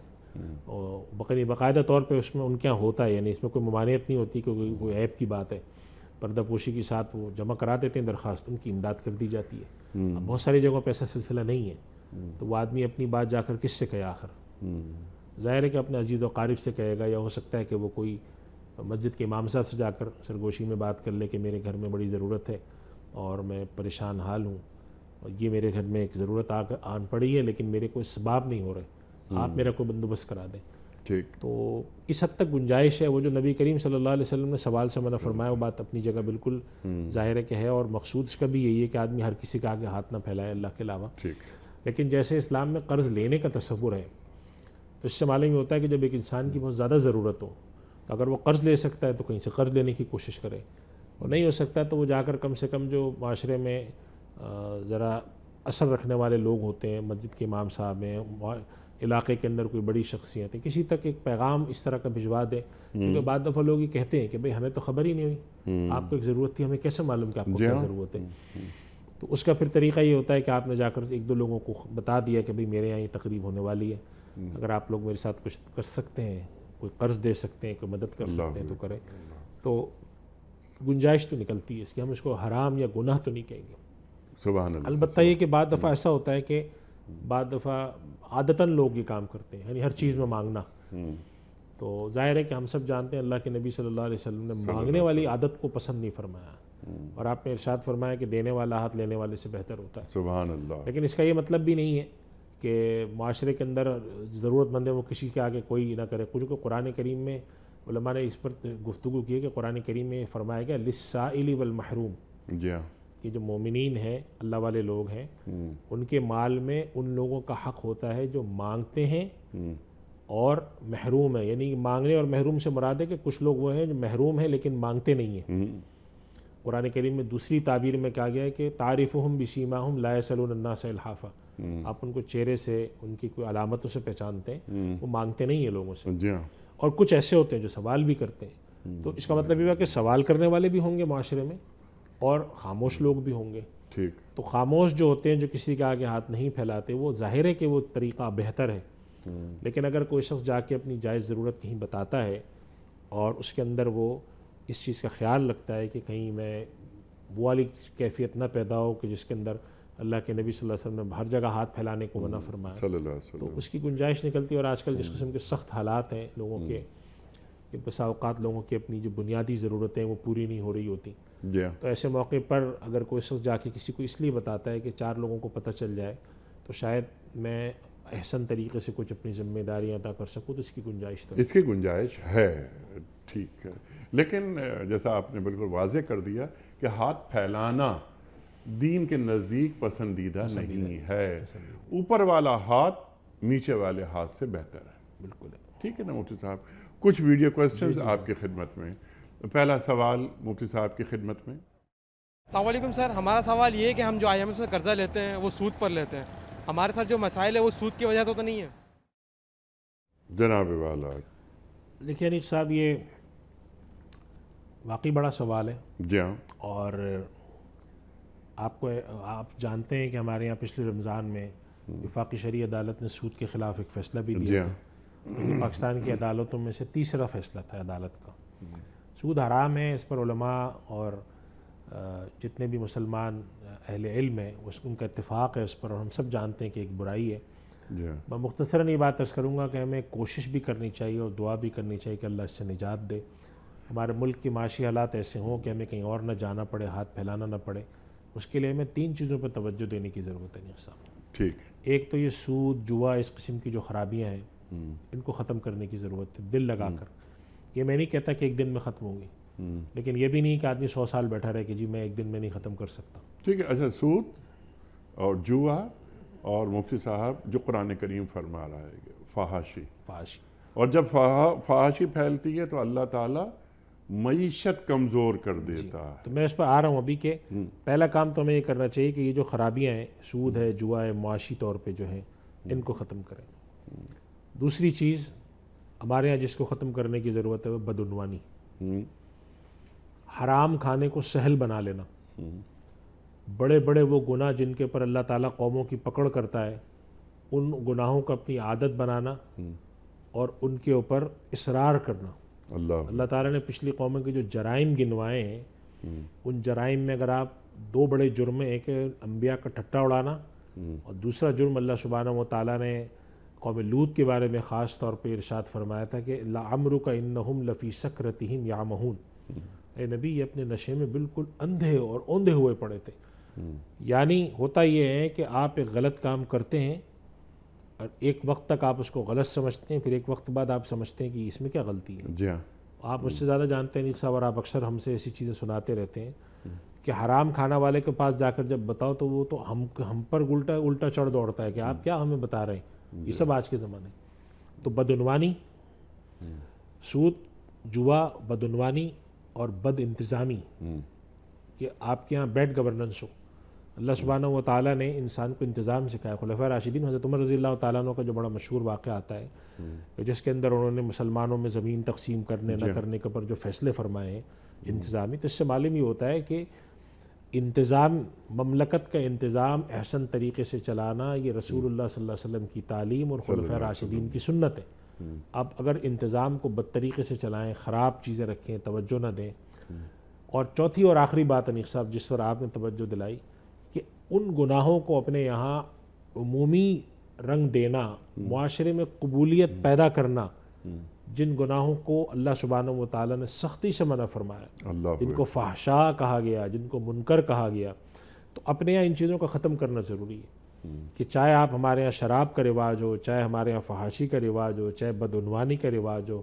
اور باقاعدہ طور پہ اس میں ان کے یہاں ہوتا ہے، یعنی اس میں کوئی ممانعت نہیں ہوتی کہ کوئی عیب کی بات ہے، پردہ پوشی کے ساتھ وہ جمع کرا دیتے ہیں درخواست، ان کی امداد کر دی جاتی ہے۔ اب بہت ساری جگہوں پہ ایسا سلسلہ نہیں ہے تو وہ آدمی اپنی بات جا کر کس سے کہے آخر؟ ظاہر ہے کہ اپنے عزیز و قارب سے کہے گا، یا ہو سکتا ہے کہ وہ کوئی مسجد کے امام صاحب سے جا کر سرگوشی میں بات کر لے کہ میرے گھر میں بڑی ضرورت ہے اور میں پریشان حال ہوں اور یہ میرے گھر میں ایک ضرورت آن پڑی ہے لیکن میرے کوئی اسباب نہیں ہو رہے، آپ میرا کوئی بندوبست کرا دیں۔ تو اس حد تک گنجائش ہے۔ وہ جو نبی کریم صلی اللہ علیہ وسلم نے سوال سے منع فرمایا وہ بات اپنی جگہ بالکل ظاہر ہے کہ ہے، اور مقصود اس کا بھی یہی ہے کہ آدمی ہر کسی کے آگے ہاتھ نہ پھیلائے اللہ کے علاوہ۔ لیکن جیسے اسلام میں قرض لینے کا تصور ہے تو اس سے معلوم یہ ہوتا ہے کہ جب ایک انسان کی بہت زیادہ ضرورت ہو تو اگر وہ قرض لے سکتا ہے تو کہیں سے قرض لینے کی کوشش کرے، اور نہیں ہو سکتا تو وہ جا کر کم سے کم جو معاشرے میں ذرا اثر رکھنے والے لوگ ہوتے ہیں، مسجد کے امام صاحب ہیں، علاقے کے اندر کوئی بڑی شخصیت ہے، کسی تک ایک پیغام اس طرح کا بھجوا دے، کیونکہ بعض دفعہ لوگ یہ کہتے ہیں کہ بھئی ہمیں تو خبر ہی نہیں ہوئی، آپ کو ایک ضرورت تھی، ہمیں کیسے معلوم کہ آپ کو کیا ضرورت ہے؟ تو اس کا پھر طریقہ یہ ہوتا ہے کہ آپ نے جا کر ایک دو لوگوں کو بتا دیا کہ بھئی میرے یہاں یہ تقریب ہونے والی ہے، اگر آپ لوگ میرے ساتھ کچھ کر سکتے ہیں، کوئی قرض دے سکتے ہیں، کوئی مدد کر سکتے ہیں تو کریں، تو گنجائش تو نکلتی ہے اس کی، ہم اس کو حرام یا گناہ تو نہیں کہیں گے۔ سبحان اللہ۔ البتہ یہ کہ بعض دفعہ ایسا ہوتا ہے کہ بعض دفعہ عادتاً لوگ یہ کام کرتے ہیں، یعنی ہر چیز میں مانگنا، تو ظاہر ہے کہ ہم سب جانتے ہیں اللہ کے نبی صلی اللہ علیہ وسلم نے مانگنے والی عادت کو پسند نہیں فرمایا، اور آپ نے ارشاد فرمایا کہ دینے والا ہاتھ لینے والے سے بہتر ہوتا ہے۔ سبحان اللہ۔ لیکن اس کا یہ مطلب بھی نہیں ہے کہ معاشرے کے اندر ضرورت مند ہے وہ کسی کے آگے کوئی نہ کرے، کچھ کو قرآن کریم میں علماء نے اس پر گفتگو کی ہے کہ قرآن کریم میں فرمایا گیا للسائل والمحروم، جی ہاں، کہ جو مومنین ہیں، اللہ والے لوگ ہیں، ان کے مال میں ان لوگوں کا حق ہوتا ہے جو مانگتے ہیں اور محروم ہیں، یعنی مانگنے اور محروم سے مراد ہے کہ کچھ لوگ وہ ہیں جو محروم ہیں لیکن مانگتے نہیں ہیں۔ قرآن کریم میں دوسری تعبیر میں کہا گیا ہے کہ تعریفہم بسیماہم لا یسألون الناس الحافا، آپ ان کو چہرے سے، ان کی کوئی علامتوں سے پہچانتے ہیں، وہ مانگتے نہیں ہیں لوگوں سے، جی ہاں، اور کچھ ایسے ہوتے ہیں جو سوال بھی کرتے ہیں۔ تو اس کا مطلب یہ ہوا کہ سوال کرنے والے بھی ہوں گے معاشرے میں اور خاموش لوگ بھی ہوں گے. ٹھیک. تو خاموش جو ہوتے ہیں، جو کسی کے آگے ہاتھ نہیں پھیلاتے، وہ ظاہر ہے کہ وہ طریقہ بہتر ہے. لیکن اگر کوئی شخص جا کے اپنی جائز ضرورت کہیں بتاتا ہے اور اس کے اندر وہ اس چیز کا خیال رکھتا ہے کہ کہیں میں وہ والی کیفیت نہ پیدا ہو کہ جس کے اندر اللہ کے نبی صلی اللہ علیہ وسلم نے ہر جگہ ہاتھ پھیلانے کو منع فرمایا، صلی اللہ علیہ تو وسلم. اس کی گنجائش نکلتی ہے. اور آج کل جس قسم کے سخت حالات ہیں لوگوں کے، کہ بسا اوقات لوگوں کی اپنی جو بنیادی ضرورتیں وہ پوری نہیں ہو رہی ہوتی، جی ہاں. تو ایسے موقع پر اگر کوئی شخص جا کے کسی کو اس لیے بتاتا ہے کہ 4 لوگوں کو پتہ چل جائے تو شاید میں احسن طریقے سے کچھ اپنی ذمہ داریاں ادا کر سکوں، تو اس کی گنجائش تو اس کی گنجائش ہے. ٹھیک ہے. لیکن جیسا آپ نے بالکل واضح کر دیا کہ ہاتھ پھیلانا دین کے نزدیک پسندیدہ نہیں ہے. اوپر والا ہاتھ نیچے والے ہاتھ سے بہتر ہے. بالکل ہے. ٹھیک ہے نا مفتی صاحب؟ کچھ ویڈیو کوسچنز آپ کی خدمت میں. پہلا سوال مفتی صاحب کی خدمت میں. السلام علیکم سر. ہمارا سوال یہ ہے کہ ہم جو IMF سے قرضہ لیتے ہیں وہ سود پر لیتے ہیں، ہمارے ساتھ جو مسائل ہے وہ سود کی وجہ سے تو نہیں ہے؟ جناب والا. دیکھیے انیق صاحب، یہ واقعی بڑا سوال ہے. جی ہاں. اور آپ جانتے ہیں کہ ہمارے یہاں پچھلے رمضان میں وفاقی شرعی عدالت نے سود کے خلاف ایک فیصلہ بھی جی دیا ہاں. تھا، جو کہ پاکستان کی عدالتوں میں سے تیسرا فیصلہ تھا عدالت کا. سود حرام ہے، اس پر علماء اور جتنے بھی مسلمان اہل علم ہیں ان کا اتفاق ہے اس پر، اور ہم سب جانتے ہیں کہ ایک برائی ہے. جی ہاں. میں مختصراً یہ بات عرض کروں گا کہ ہمیں کوشش بھی کرنی چاہیے اور دعا بھی کرنی چاہیے کہ اللہ اس سے نجات دے. ہمارے ملک کے معاشی حالات ایسے ہوں کہ ہمیں کہیں اور نہ جانا پڑے، ہاتھ پھیلانا نہ پڑے. اس کے لیے ہمیں 3 چیزوں پر توجہ دینے کی ضرورت ہے نیک صاحب. ٹھیک. ایک تو یہ سود، جوا، اس قسم کی جو خرابیاں ہیں ان کو ختم کرنے کی ضرورت ہے دل لگا کر. یہ میں نہیں کہتا کہ ایک دن میں ختم ہوں گی، لیکن یہ بھی نہیں کہ آدمی 100 سال بیٹھا رہے کہ جی میں ایک دن میں نہیں ختم کر سکتا. ٹھیک ہے. اچھا، سود اور جوا اور مفتی صاحب جو قرآن کریم فرما رہا ہے فحاشی، اور جب فحاشی پھیلتی ہے تو اللہ تعالیٰ معیشت کمزور کر دیتا ہے. تو میں اس پر آ رہا ہوں ابھی کہ پہلا کام تو ہمیں یہ کرنا چاہیے کہ یہ جو خرابیاں ہیں، سود ہے، جوا ہے، معاشی طور پہ جو ہیں ان کو ختم کریں. دوسری چیز ہمارے ہاں جس کو ختم کرنے کی ضرورت ہے وہ بدعنوانی، حرام کھانے کو سہل بنا لینا. بڑے بڑے وہ گناہ جن کے پر اللہ تعالیٰ قوموں کی پکڑ کرتا ہے، ان گناہوں کو اپنی عادت بنانا اور ان کے اوپر اصرار کرنا. اللہ تعالیٰ نے پچھلی قوموں کے جو جرائم گنوائے ہیں، ان جرائم میں اگر آپ 2 بڑے جرم ہیں، ایک انبیاء کا ٹھٹا اڑانا اور دوسرا جرم اللہ سبحانہ و تعالیٰ نے قوم لوط کے بارے میں خاص طور پہ ارشاد فرمایا تھا کہ لعمرک انہم لفی سکرتہم یعمہون. اے نبی، یہ اپنے نشے میں بالکل اندھے اور اوندھے ہوئے پڑے تھے. یعنی ہوتا یہ ہے کہ آپ ایک غلط کام کرتے ہیں اور ایک وقت تک آپ اس کو غلط سمجھتے ہیں، پھر ایک وقت بعد آپ سمجھتے ہیں کہ اس میں کیا غلطی ہے. جی ہاں. آپ مجھ سے زیادہ جانتے ہیں نیک صاحب، اور آپ اکثر ہم سے ایسی چیزیں سناتے رہتے ہیں کہ حرام کھانا والے کے پاس جا کر جب بتاؤ تو وہ تو ہم پر الٹا چڑھ دوڑتا ہے کہ آپ کیا ہمیں بتا رہے ہیں. یہ سب آج کے زمانے. تو بدعنوانی، سود، جوا، بدعنوانی اور بد انتظامی، کہ آپ کے یہاں بیڈ گورننس ہو. اللہ سبحانہ و تعالیٰ نے انسان کو انتظام سکھایا. خلفائے راشدین حضرت عمر رضی اللہ تعالیٰ عنہ کا جو بڑا مشہور واقعہ آتا ہے، جس کے اندر انہوں نے مسلمانوں میں زمین تقسیم کرنے نہ کرنے کے پر جو فیصلے فرمائے ہیں انتظامی، تو اس سے معلوم یہ ہوتا ہے کہ انتظام، مملکت کا انتظام احسن طریقے سے چلانا، یہ رسول اللہ صلی اللہ علیہ وسلم کی تعلیم اور خلفائے راشدین کی سنت ہے. اب اگر انتظام کو بد طریقے سے چلائیں، خراب چیزیں رکھیں، توجہ نہ دیں. اور چوتھی اور آخری بات انیق صاحب جس پر آپ نے توجہ دلائی، کہ ان گناہوں کو اپنے یہاں عمومی رنگ دینا، معاشرے میں قبولیت پیدا کرنا، جن گناہوں کو اللہ سبحانہ و تعالیٰ نے سختی سے منع فرمایا، جن کو فحشا کہا گیا، جن کو منکر کہا گیا، تو اپنے یہاں ان چیزوں کا ختم کرنا ضروری ہے. کہ چاہے آپ ہمارے یہاں شراب کا رواج ہو، چاہے ہمارے یہاں فحاشی کا رواج ہو، چاہے بدعنوانی کا رواج ہو،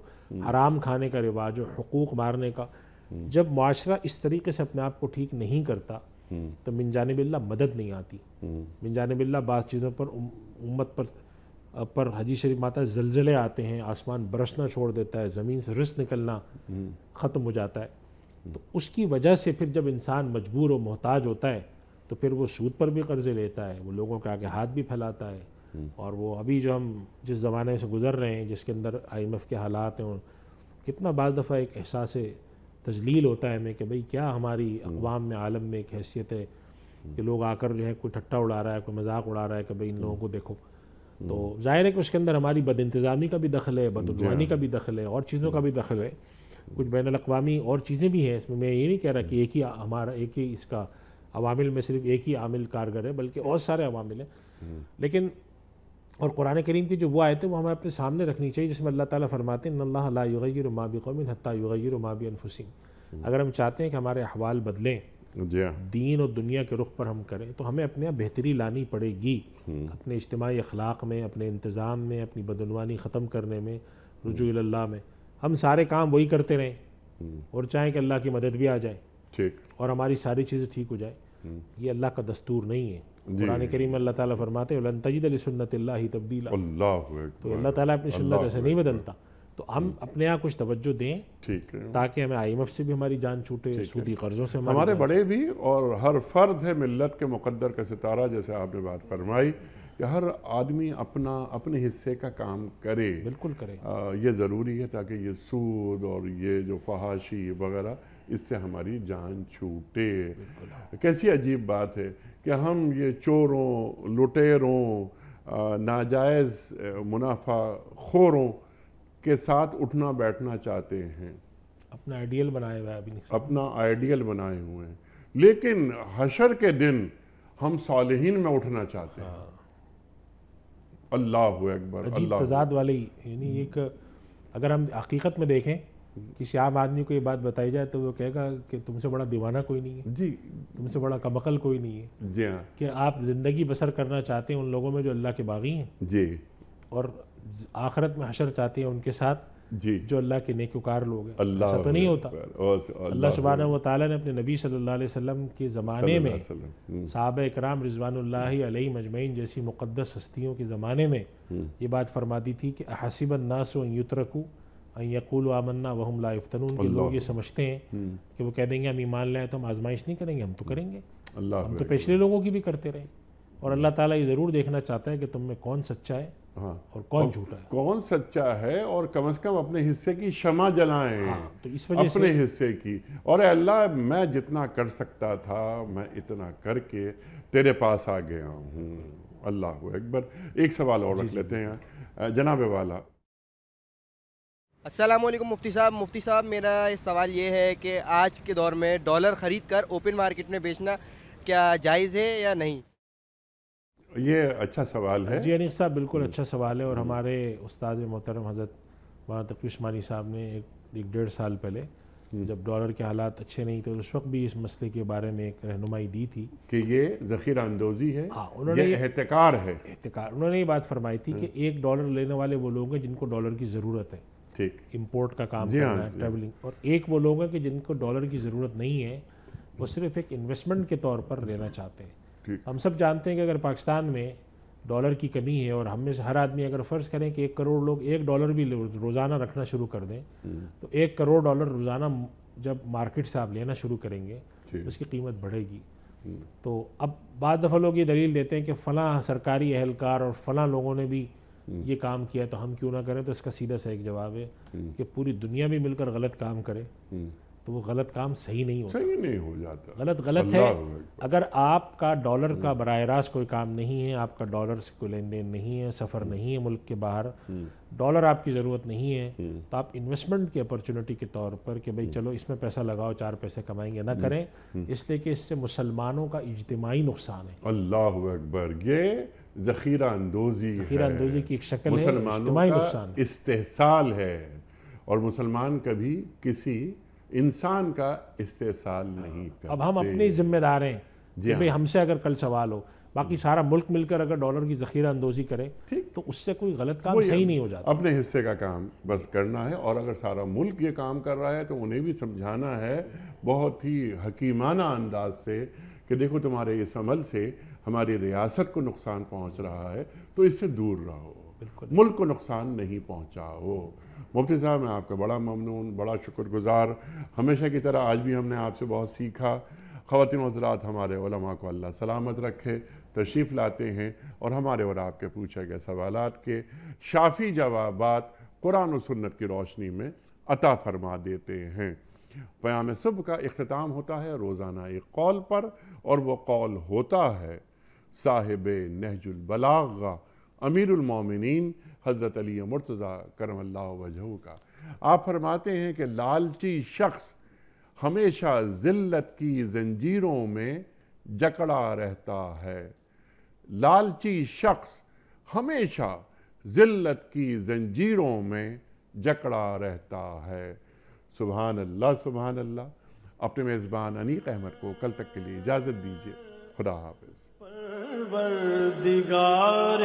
حرام کھانے کا رواج ہو، حقوق مارنے کا، جب معاشرہ اس طریقے سے اپنے آپ کو ٹھیک نہیں کرتا تو من جانب اللہ مدد نہیں آتی. من جانب اللہ بعض چیزوں پر امت پر حدیث شریف میں آتا ہے زلزلے آتے ہیں، آسمان برسنا چھوڑ دیتا ہے، زمین سے رزق نکلنا ختم ہو جاتا ہے. تو اس کی وجہ سے پھر جب انسان مجبور و محتاج ہوتا ہے تو پھر وہ سود پر بھی قرضے لیتا ہے، وہ لوگوں کے آگے ہاتھ بھی پھیلاتا ہے. اور وہ ابھی جو ہم جس زمانے سے گزر رہے ہیں، جس کے اندر IMF کے حالات ہیں، کتنا بعض دفعہ ایک احساس تذلیل ہوتا ہے ہمیں کہ بھئی کیا ہماری اقوام میں عالم میں ایک حیثیت ہے کہ لوگ آ کر جو ہے کوئی ٹھٹا اڑا رہا ہے، کوئی مذاق اڑا رہا ہے کہ بھئی ان لوگوں کو دیکھو. تو ظاہر ہے کہ اس کے اندر ہماری بد انتظامی کا بھی دخل ہے، بدعنوانی کا بھی دخل ہے، اور چیزوں کا بھی دخل ہے. کچھ بین الاقوامی اور چیزیں بھی ہیں اس میں یہ نہیں کہہ رہا کہ ایک ہی اس کا عوامل میں صرف ایک ہی عامل کارگر ہے، بلکہ اور سارے عوامل ہیں. لیکن اور قرآن کریم کی جو وہ آیتیں وہ ہمیں اپنے سامنے رکھنی چاہیے جس میں اللہ تعالیٰ فرماتے ہیں ان اللہ لا یغیر ما بقوم حتی یغیروا ما بانفسہم. اگر ہم چاہتے ہیں کہ ہمارے احوال بدلیں، جی ہاں. دین اور دنیا کے رخ پر ہم کریں، تو ہمیں اپنے یہاں بہتری لانی پڑے گی. اپنے اجتماعی اخلاق میں، اپنے انتظام میں، اپنی بدعنوانی ختم کرنے میں، رجوع اللہ میں. ہم سارے کام وہی کرتے رہیں اور چاہیں کہ اللہ کی مدد بھی آ جائے ٹھیک. اور ہماری ساری چیزیں ٹھیک ہو جائے. یہ اللہ کا دستور نہیں ہے. قرآن کریم میں اللہ تعالیٰ فرماتے ہیں لن تجد لسنت اللہ تبدیلا. اللہ اکبر. تو اللہ تعالیٰ اپنی سنت ایسے نہیں بدلتا. تو ہم اپنے یہاں کچھ توجہ دیں ٹھیک ہے. تاکہ ہمیں IMF سے بھی ہماری جان چھوٹے، سودی قرضوں سے ہمارے بڑے بھی اور ہر فرد ہے ملت کے مقدر کا ستارہ، جیسے آپ نے بات فرمائی کہ ہر آدمی اپنے حصے کا کام کرے. بالکل کریں. یہ ضروری ہے تاکہ یہ سود اور یہ جو فحاشی وغیرہ اس سے ہماری جان چھوٹے. کیسی عجیب بات ہے کہ ہم یہ چوروں، لٹیروں، ناجائز منافع خوروں کے ساتھ اٹھنا بیٹھنا چاہتے ہیں، اپنا آئیڈیل بنائے ہوئے ابھی نہیں. اپنا آئیڈیل بنائے ہوئے ہیں، لیکن حشر کے دن ہم صالحین میں اٹھنا چاہتے ہیں. اللہ اکبر. عجیب تضاد والی، یعنی ایک اگر ہم حقیقت میں دیکھیں کسی عام آدمی کو یہ بات بتائی جائے تو وہ کہے گا کہ تم سے بڑا دیوانہ کوئی نہیں ہے، جی. تم سے بڑا کمعقل کوئی نہیں ہے. جی ہاں. کہ آپ زندگی بسر کرنا چاہتے ہیں ان لوگوں میں جو اللہ کے باغی ہیں، جی. اور آخرت میں حشر چاہتے ہیں ان کے ساتھ جی. جو اللہ کے نیکوکار لوگ ہیں. اللہ ایسا تو نہیں ہوتا. اکبر. اللہ سبحانہ و تعالیٰ نے اپنے نبی صلی اللہ علیہ وسلم کے زمانے میں صحابہ اکرام رضوان اللہ علیہ مجمعین جیسی مقدس ہستیوں کے زمانے میں یہ بات فرما دی تھی کہ احسب الناس ان یترکوا ان یقولوا آمنا وہم لا یفتنون. کہ لوگ یہ سمجھتے ہیں کہ وہ کہہ دیں گے ہم ایمان لائے تو ہم آزمائش نہیں کریں گے. ہم تو کریں گے، ہم تو پچھلے لوگوں کی بھی کرتے رہے. اور اللہ تعالیٰ یہ ضرور دیکھنا چاہتا ہے کہ تم میں کون سچا ہے اور کون جھوٹا ہے. کون سچا ہے، اور کم از کم اپنے حصے کی شمع جلائیں. تو اس وجہ سے اپنے حصے کی. اور اے اللہ میں جتنا کر سکتا تھا میں اتنا کر کے تیرے پاس آ گیا ہوں. اللہ اکبر. ایک سوال اور رکھ لیتے ہیں جناب والا. السلام علیکم مفتی صاحب. مفتی صاحب میرا سوال یہ ہے کہ آج کے دور میں ڈالر خرید کر اوپن مارکیٹ میں بیچنا کیا جائز ہے یا نہیں؟ یہ اچھا سوال ہے. جی انیس صاحب بالکل اچھا سوال ہے. اور ہمارے استاد محترم حضرت مولانا تقی عثمانی صاحب نے ایک 1.5 سال پہلے جب ڈالر کے حالات اچھے نہیں تھے اس وقت بھی اس مسئلے کے بارے میں ایک رہنمائی دی تھی کہ یہ ذخیرہ اندوزی ہے، انہوں نے یہ احتکار ہے. انہوں نے یہ بات فرمائی تھی کہ $1 لینے والے وہ لوگ ہیں جن کو ڈالر کی ضرورت ہے، ٹھیک، امپورٹ کا کام کرنا ہے، ٹریولنگ. اور ایک وہ لوگ ہیں کہ جن کو ڈالر کی ضرورت نہیں ہے، وہ صرف ایک انویسٹمنٹ کے طور پر لینا چاہتے ہیں. ہم سب جانتے ہیں کہ اگر پاکستان میں ڈالر کی کمی ہے اور ہم میں سے ہر آدمی اگر فرض کریں کہ 1 کروڑ لوگ $1 بھی روزانہ رکھنا شروع کر دیں تو $1 کروڑ روزانہ جب مارکیٹ سے آپ لینا شروع کریں گے اس کی قیمت بڑھے گی. تو اب بعض دفعہ لوگ یہ دلیل دیتے ہیں کہ فلاں سرکاری اہلکار اور فلاں لوگوں نے بھی یہ کام کیا تو ہم کیوں نہ کریں. تو اس کا سیدھا سا ایک جواب ہے کہ پوری دنیا بھی مل کر غلط کام کرے تو وہ غلط کام صحیح نہیں ہوتا. صحیح نہیں ہو جاتا. غلط ہے. اگر آپ کا ڈالر کا براہ راست کوئی کام نہیں ہے، آپ کا ڈالر سے کوئی لین دین نہیں ہے، سفر نہیں ہے ملک کے باہر، ڈالر آپ کی ضرورت نہیں ہے، تو آپ انویسٹمنٹ کی اپرچونٹی کے طور پر کہ بھئی چلو اس میں پیسہ لگاؤ 4 پیسے کمائیں گے نہ کریں. اس لیے کہ اس سے مسلمانوں کا اجتماعی نقصان ہے. اللہ اکبر. یہ ذخیرہ اندوزی کی ایک شکل ہے، مسلمانوں کا استحصال ہے. اور مسلمان کبھی کسی انسان کا استحصال نہیں کرتے. اب ہم اپنی ذمہ دار ہیں کہ بھئی ہم سے اگر کل سوال ہو، باقی سارا ملک مل کر اگر ڈالر کی ذخیرہ اندوزی کرے تو اس سے کوئی غلط کام صحیح نہیں ہو جاتا. اپنے حصے کا کام بس کرنا ہے. اور اگر سارا ملک یہ کام کر رہا ہے تو انہیں بھی سمجھانا ہے بہت ہی حکیمانہ انداز سے کہ دیکھو تمہارے اس عمل سے ہماری ریاست کو نقصان پہنچ رہا ہے تو اس سے دور رہو، ملک کو نقصان نہیں پہنچاؤ. مفتی صاحب میں آپ کا بڑا ممنون، بڑا شکر گزار. ہمیشہ کی طرح آج بھی ہم نے آپ سے بہت سیکھا. خواتین و حضرات، ہمارے علماء کو اللہ سلامت رکھے، تشریف لاتے ہیں اور ہمارے اور آپ کے پوچھے گئے سوالات کے شافی جوابات قرآن و سنت کی روشنی میں عطا فرما دیتے ہیں. پیام صبح کا اختتام ہوتا ہے روزانہ ایک قول پر، اور وہ قول ہوتا ہے صاحب نہج البلاغہ امیر المومنین حضرت علی مرتضیٰ کرم اللہ وجہہ کا۔ آپ فرماتے ہیں کہ لالچی شخص ہمیشہ ذلت کی زنجیروں میں جکڑا رہتا ہے، لالچی شخص ہمیشہ ذلت کی زنجیروں میں جکڑا رہتا ہے۔ سبحان اللہ سبحان اللہ۔ اپنے میزبان انیق احمد کو کل تک کے لیے اجازت دیجیے۔ خدا حافظ۔ پروردگار